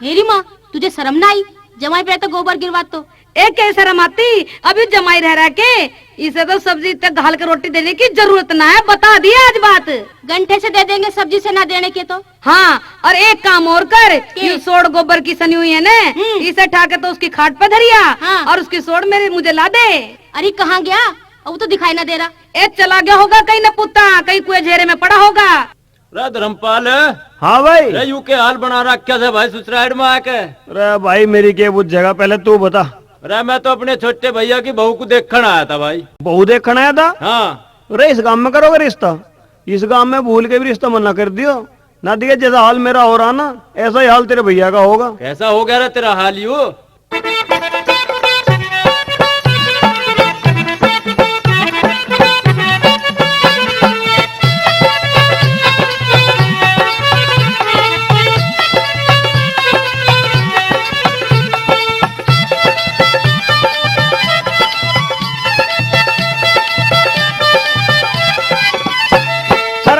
मेरी माँ तुझे शर्म ना आई? जमाई पे तो गोबर गिरवा तो एक कैसे शर्म आती, अभी जमाई रह के इसे तो सब्जी तक घाल के रोटी देने की जरूरत ना है, बता दिया आज बात। घंटे से दे देंगे, सब्जी से ना देने के तो। हाँ और एक काम और कर, ये सोड़ गोबर की सनी हुई है ना, इसे उठा के तो उसकी खाट पे धरिया। हाँ। और उसकी सोड़ मेरे मुझे ला दे। अरे कहाँ गया? अब तो दिखाई ना दे रहा। एक चला गया होगा कहीं न पुत्ता, कहीं कुएं घेरे में पड़ा होगा। रे धर्मपाल, हाँ भाई। रे यू के हाल बना रखा था भाई ससुराल में आके। अरे भाई मेरी क्या बुझ जगह, पहले तू बता। अरे मैं तो अपने छोटे भैया की बहू को देखने आया था भाई। बहू देखने आया था? हाँ। अरे इस गांव में करोगे रिश्ता? इस गांव में भूल के भी रिश्ता मना कर दियो ना। दिए जैसा हाल मेरा हो रहा ना, ऐसा ही हाल तेरे भैया का होगा। कैसा हो गया रे तेरा हाल यू?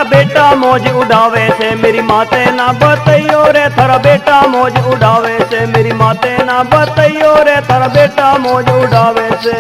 बेटा मौज उड़ावे से मेरी माते ना बतइयो रे, थारा बेटा मौज उड़ावे से मेरी माते ना बतइयो रे, थारा बेटा मौज उड़ावे से।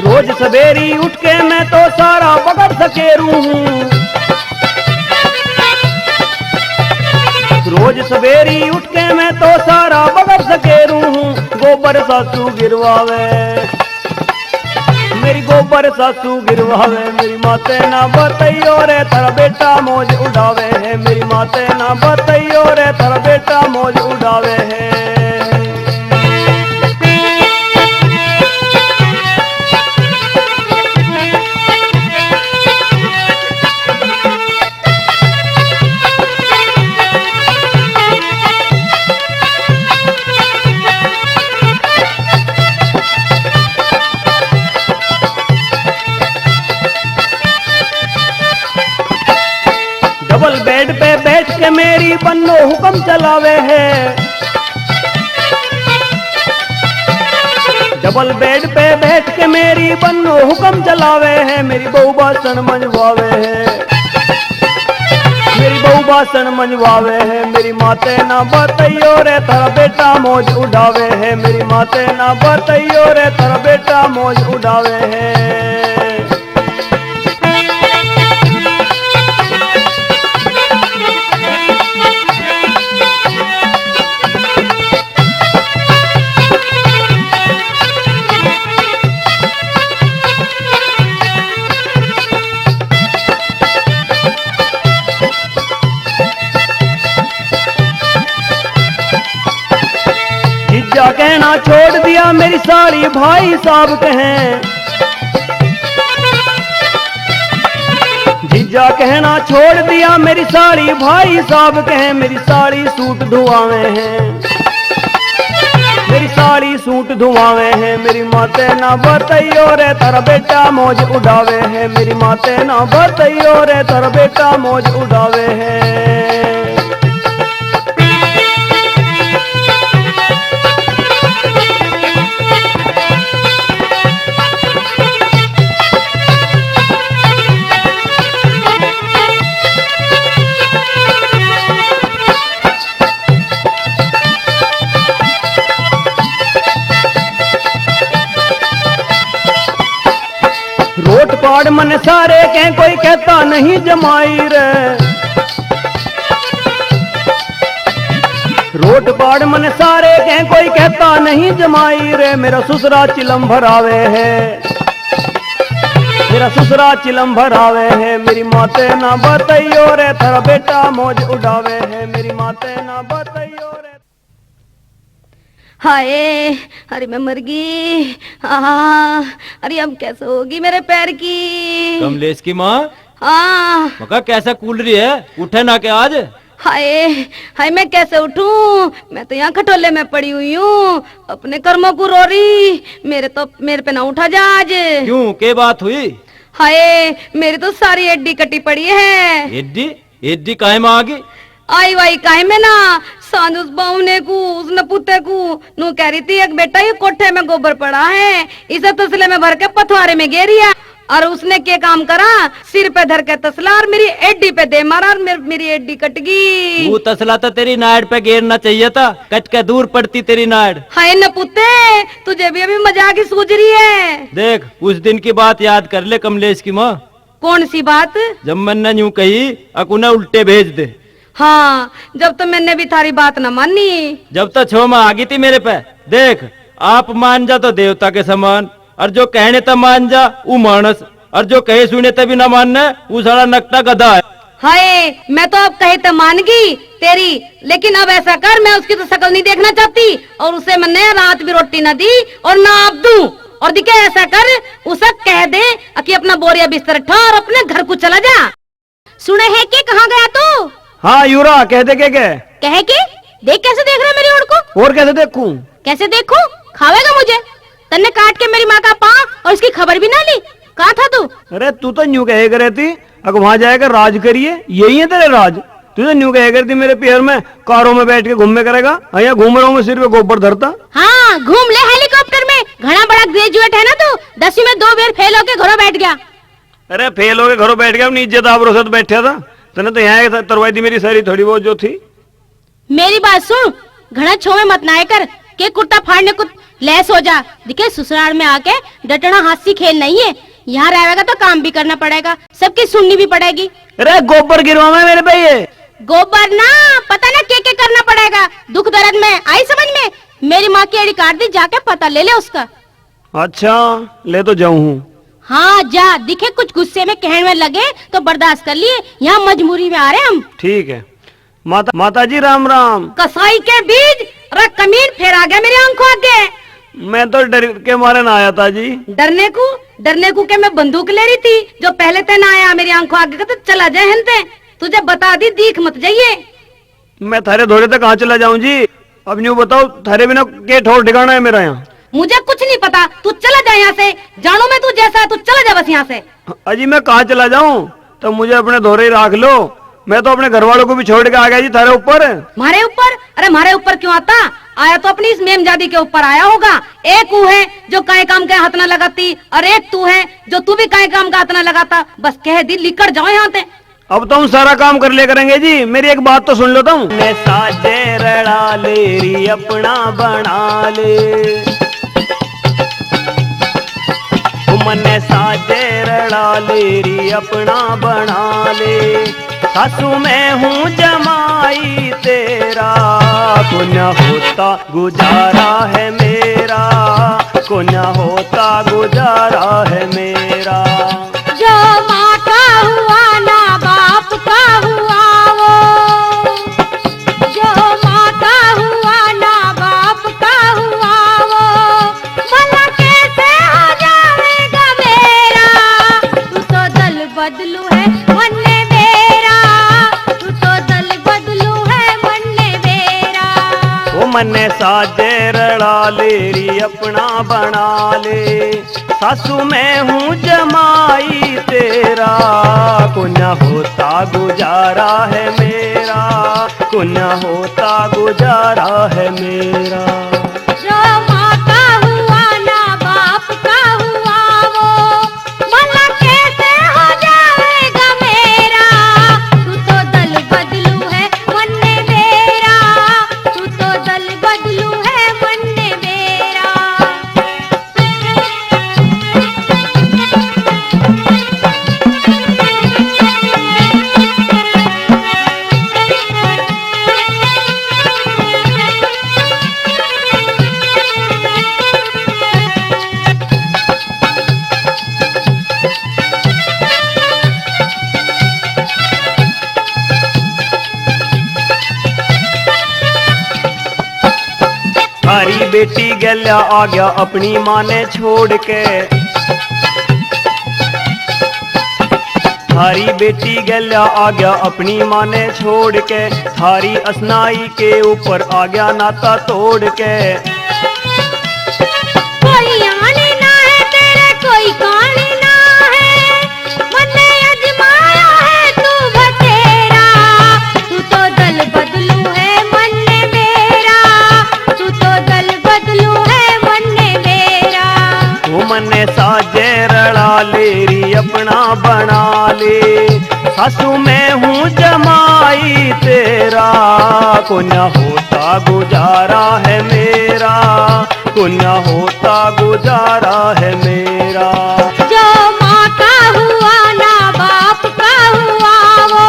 रोज सवेरी उठ के मैं तो सारा बगड़ सकेरू हूँ, रोज सवेरी उठ के मैं तो सारा बगड़ सकेरू हूँ। गोबर सासू गिरवावे मेरी, गोबर सासू गिरवावे मेरी माते ना बतइयो रे, तारा बेटा मौज उड़ावे है। मेरी माते ना बतइयो रे, तारा बेटा मौज उड़ावे है। डबल बेड पे बैठ के मेरी बन्नो हुक्म चलावे है, डबल बेड पे बैठ के मेरी बन्नो हुक्म चलावे है। मेरी बहू बासन मंजवावे है, मेरी बहू बासन मंजवावे है। मेरी माते ना बतइयो रे, तारा बेटा मौज उड़ावे है। मेरी माते ना बतइयो रे, तारा बेटा मौज उड़ावे है। जीजा कहना छोड़ दिया मेरी साड़ी भाई साहब कहें, जीजा कहना छोड़ दिया मेरी साड़ी भाई साहब कहें। मेरी साड़ी सूट धुआवे हैं, मेरी साड़ी सूट धुआवे हैं। मेरी माते ना बतइयो रे, तारा बेटा मौज उड़ावे है। मेरी माते ना बतइयो रे, तारा बेटा मौज उड़ावे है। रोट पाड़ मन सारे कह कोई कहता नहीं जमाई रे, रोट पाड़ मन सारे कह कोई कहता नहीं जमाई रे। मेरा ससुरा चिलम भरावे है, मेरा ससुरा चिलम भरावे है। मेरी माते ना बतइयो रे, तारा बेटा मौज उड़ावे है। मेरी माते ना बतइयो रे। हाय, अरे मैं मर गई। अरे अब कैसे होगी मेरे पैर की। कमलेश की माँ, हाँ मका कैसा कूल रही है, उठे ना के आज। हाय हाय, मैं कैसे उठूं, मैं तो यहाँ खटोले में पड़ी हुई हूँ, अपने कर्मों को रो रही। मेरे पे ना उठा जा आज। क्यों, के बात हुई। हाय, मेरी तो सारी एड्डी कटी पड़ी है। एड्डी एड्डी काहे में आ गई। आई वाई काहे में ना, सांझ उस बहुने को, उस नपुते को नू कह रही थी एक बेटा ये कोठे में गोबर पड़ा है, इसे तसले में भर के पथवारे में गेरिया। और उसने क्या काम करा, सिर पे धर के तसला और मेरी एड्डी पे दे मारा और मेरी एड्डी कट गई। वो तसला तो तेरी नाड़ पे घेरना चाहिए था, कट के दूर पड़ती तेरी नाड़। हाय नपुते, तुझे भी अभी मजाक ही सूझ रही है। देख उस दिन की बात याद कर ले कमलेश की माँ। कौन सी बात। जब मैंने यूं कही अकुने उल्टे भेज दे। हाँ, जब तो मैंने भी थारी बात न मानी। जब तक छोमा आ गई थी मेरे पे। देख आप मान जा तो देवता के समान, और जो कहने तब मान जा वो मानस, और जो कहे सुने तभी न मानने वो सारा नकटा गधा है। हाय, मैं तो अब कहे तो मान गई तेरी, लेकिन अब ऐसा कर, मैं उसकी तो शक्ल नहीं देखना चाहती, और उसे मैंने रात भी रोटी न दी और ना अब दूं। और दिखे ऐसा कर, उसे कह दे कि अपना बोरिया बिस्तर उठा और अपने घर को चला जा। सुने है कि कहाँ गया तू। हाँ यूरा, कह दे के कहे के देख, कैसे देख रहा है मेरी ओर को। और कैसे देखूं। कैसे देखूं, खावेगा मुझे। तन्ने काट के मेरी माँ का पाँव और इसकी खबर भी ना ली। कहाँ था तू। अरे तू तो न्यू कहे कर रहती, अगर वहाँ जाकर राज करिए, यही है तेरे राज। तू तो न्यू कहे करती मेरे पैर में कारों में बैठ के घूमे करेगा, यहाँ घूम रहा हूँ मैं सिर पे गोबर धरता। हाँ घूम ले हेलीकॉप्टर में, घना बड़ा ग्रेजुएट है ना तू, 10वीं में 2 बार फेल होके घरों बैठ गया। अरे फेल हो के घरों बैठ गया, अपनी इज्जत आबरू से बैठा था। तने तो यहाँ तरवाई थी मेरी सारी थोड़ी बहुत जो थी। मेरी बात सुन, घना छोवे मत नाए कर के कुत्ता फाड़ने को लैस हो जा। दिखे ससुराल में आके डटना हाथी खेल नहीं है, यहाँ रहेगा तो काम भी करना पड़ेगा, सबकी सुननी भी पड़ेगी। अरे गोबर गिरवाना मेरे पे ये। गोबर ना, पता ना क्या करना पड़ेगा, दुख दर्द में आई समझ में। मेरी माँ की एड़ी काट दी, जाके पता ले ले उसका। अच्छा ले तो जाऊं हूँ। हाँ जा, दिखे कुछ गुस्से में कहने में लगे तो बर्दाश्त कर लिए, यहाँ मजबूरी में आ रहे हम। ठीक है माता जी राम राम। कसाई के बीज, अरे कमीन फिर आ गया मेरी आंखों आगे। मैं तो डर के मारे ना आया था जी। डरने को के मैं बंदूक ले रही थी, जो पहले ते ना आया मेरी आंखों आगे का तो चला जाए हनते। तुझे बता दी, दीख मत जाइए। मैं थारे धोरे तक कहाँ चला जाऊं जी। अब न्यू बताओ, थारे बिना के ठोर ठिकाना है मेरा यहाँ। मुझे कुछ नहीं पता, तू चला जा यहाँ से। जानू मैं तू जैसा है, तू चला जा बस यहाँ से। अजी मैं कहाँ चला जाऊं, तो मुझे अपने धोरे ही रख लो। मैं तो अपने घर वालों को भी छोड़ के आ गया जी थारे ऊपर। मारे ऊपर? अरे मारे ऊपर क्यों आता, आया तो अपनी इस मेमजादी के ऊपर आया होगा। एक तू है जो काय काम का हाथ न लगाती, और एक तू है जो तू भी काय काम का हाथ न लगाता। बस कह दी लिकड़ जाओ यहाँ से। अब तो हम सारा काम कर ले करेंगे जी, मेरी एक बात तो सुन लो तुम। मैं साजे रड़ा ले री अपना बना ले, मन्ने साजे रड़ा ले री अपना बना ले। सासू मैं हूँ जमाई तेरा, को न होता गुजारा है मेरा, को न होता गुजारा है मेरा। जो माँ का हुआ ना बाप का हुआ वो, जो माँ का हुआ ना बाप का हुआ वो, भला कैसे हो जाएगा मेरा। तू तो दल बदलू है वन्ने मेरा, तू तो दल बदलू है वन्ने मेरा। ओ मन्ने साजे रड़ा ले री अपना बना ले। सासू मैं हूँ जमाई तेरा, को न होता गुजारा है मेरा, को न होता गुजारा है मेरा। जो माँ का हुआ ना बाप का हुआ वो, भला कैसे हो जाएगा मेरा। तू तो दल बदलू है वन्ने मेरा, तू तो दल बदलू है वन्ने मेरा। थारी बेटी गल्या आ गया अपनी माँ ने छोड़ के, थारी बेटी गल्या आ गया अपनी माँ ने छोड़ के, थारी असनाई के ऊपर आ गया नाता तोड़ के। कोई आने ना है तेरे कोई काने ना है, मन्ने अजमाया है तू बतेरा, तू तो दल बदलू है मन्ने मेरा, तू तो दल बदलू है मन्ने मेरा। वो मन्ने साजे रड़ा लेरी अपना बना ले, सासू मैं हूँ जमाई तेरा, कुन्या होता गुजारा है मेरा, कुन्या होता गुजारा है मेरा। जो माँ का हुआ ना बाप का हुआ वो,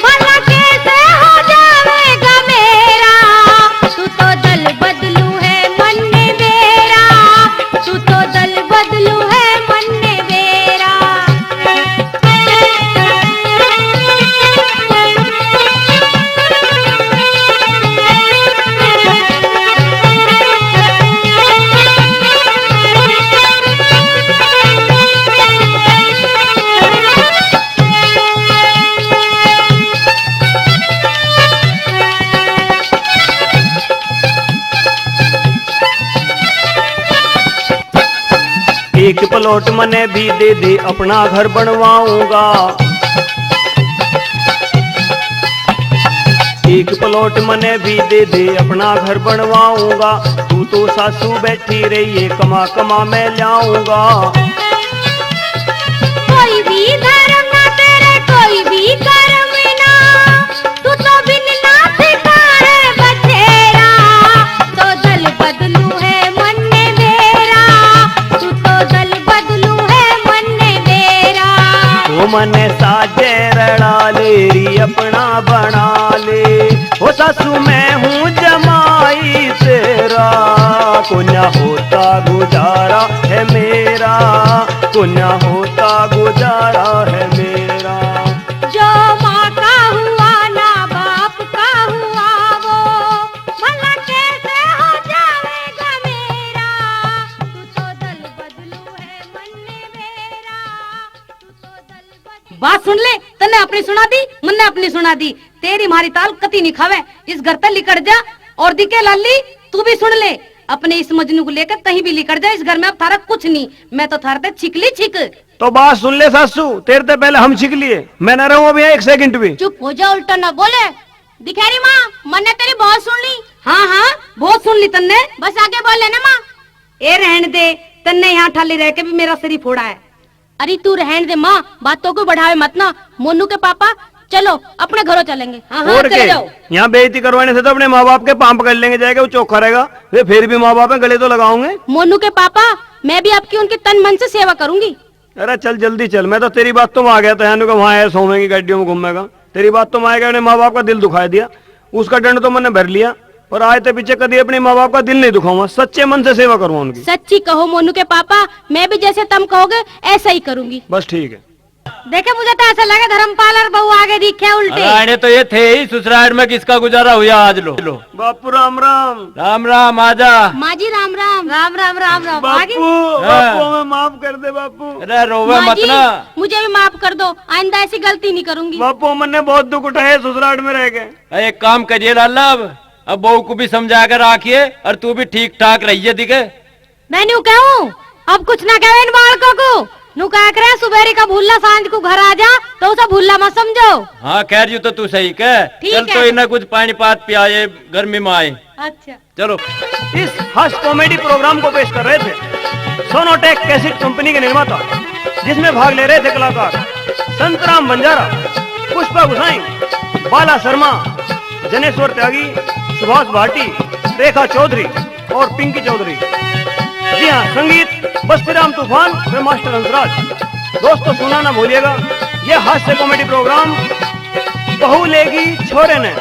भला कैसे हो जाएगा मेरा, तू तो दल बदलू है मन्ने मेरा, तू तो दल बदलू है मन्ने मेरा। एक प्लॉट मने भी दे दे अपना घर बनवाऊंगा, एक प्लॉट मने भी दे दे अपना घर बनवाऊंगा, तू तो सासू बैठी रही है कमा कमा मैं लाऊंगा। कोई भी धर्म ना तेरे कोई भी कर्म ना, तू तो बिन नाथ का है बतेरा, तो दल बदलू है मन्ने मेरा, तू तो दल बदलू है मन्ने मेरा। वो मने साजे रड़ा लेरी अपना बना ले, वो सासू मैं हूँ जमाई तेरा, कुन्या होता गुजारा है मेरा, कुन्या होता गुजारा है मेरा। जो माँ का हुआ ना बाप का हुआ वो, भला कैसे हो जाएगा मेरा, तू तो दल बदलू है मन्ने मेरा, तू तो दल बदलू। बात सुन ले, तन्ने अपनी सुना दी मन्ने अपनी सुना दी, तेरी मारी ताल कती नहीं खावे, इस घर तक लिकड़ जा। और दिखे लाली तू भी सुन ले, अपने इस मजनू को लेकर कहीं भी लिकड़ जा, इस घर में अब थारा कुछ नहीं, मैं तो थारते छिकली छिक। तो बात सुन ले सासू, तेरे से पहले हम छिक लिए, मैं न रहूं अभी एक सेकंड भी। चुप हो जा, उल्टा ना बोले। दिखेरी माँ, मैंने तेरी बहुत सुन ली। हाँ हाँ बहुत सुन ली तन्ने, बस आगे बोल लेना माँ। ए रहने दे, तन्ने यहाँ ठाली रह के भी मेरा सिर फोड़ा है। अरे तू रहने दे माँ, बातों को बढ़ावे मत ना। मोनू के पापा चलो अपने घरों चलेंगे। हाँ हाँ और चले क्या? जाओ। यहाँ बेइज्जती करवाने से तो अपने माँ बाप के पांव पकड़ लेंगे, जाएगा वो चौखा रहेगा, वे फिर भी माँ बाप है गले तो लगाओगे। मोनू के पापा, मैं भी आपकी उनकी तन मन से सेवा करूंगी। अरे चल जल्दी चल, मैं तो तेरी बात तो आ गया था, यानी वहाँ है सोमेगी गाड़ियों में घूमेगा, तेरी बात तो आएगा, उन्हें माँ बाप का दिल दुखा दिया, उसका दंड तो मैंने भर लिया, और आज ते पीछे कभी अपने माँ बाप का दिल नहीं दुखाऊंगा, सच्चे मन से सेवा करूंगा उनकी। सच्ची कहो मोनू के पापा, मैं भी जैसे तुम कहोगे ऐसा ही करूंगी। बस ठीक है। देखे मुझे तो ऐसा लगा धर्मपाल और बहू आगे दिखे उल्टे। अरे तो ये थे ही ससुराल में, किसका गुजारा हुआ आज लो। बापू राम राम। राम राम आजा। माँ जी राम राम। राम राम राम राम आगे। बापू हमें माफ कर दे बापू। अरे रोवे माँ मत जी, ना। मुझे भी माफ कर दो, आइंदा ऐसी गलती नहीं करूंगी। बापू मैंने बहुत दुख उठाए ससुराल में रह गए। एक काम करिए लाला, अब बहू को भी समझा कर रखिए, और तू भी ठीक ठाक रहिए दिखे। मैं न्यू कहूँ अब कुछ ना कहे इन बालकों को, नु कह करे सुबेरी का भूला सांझ को घर आ जा, तो उसे भूला मत समझो। हाँ खैर यू तो तू सही कह, ठीक चल है। तो इन्हें कुछ पानी पात पियाए, गर्मी में आए। अच्छा चलो। इस हास्य कॉमेडी प्रोग्राम को पेश कर रहे थे सोनोटेक कैसेट कंपनी के निर्माता, जिसमें भाग ले रहे थे कलाकार संतराम बंजारा, पुष्पा गुसाई, बाला शर्मा, जनेश्वर त्यागी, सुभाष भाटी, रेखा चौधरी और पिंकी चौधरी। जी हाँ, संगीत बस्तीराम तूफान व मास्टर हंसराज। दोस्तों सुना ना भूलिएगा, यह हास्य कॉमेडी प्रोग्राम बहू लेगी छोरे ने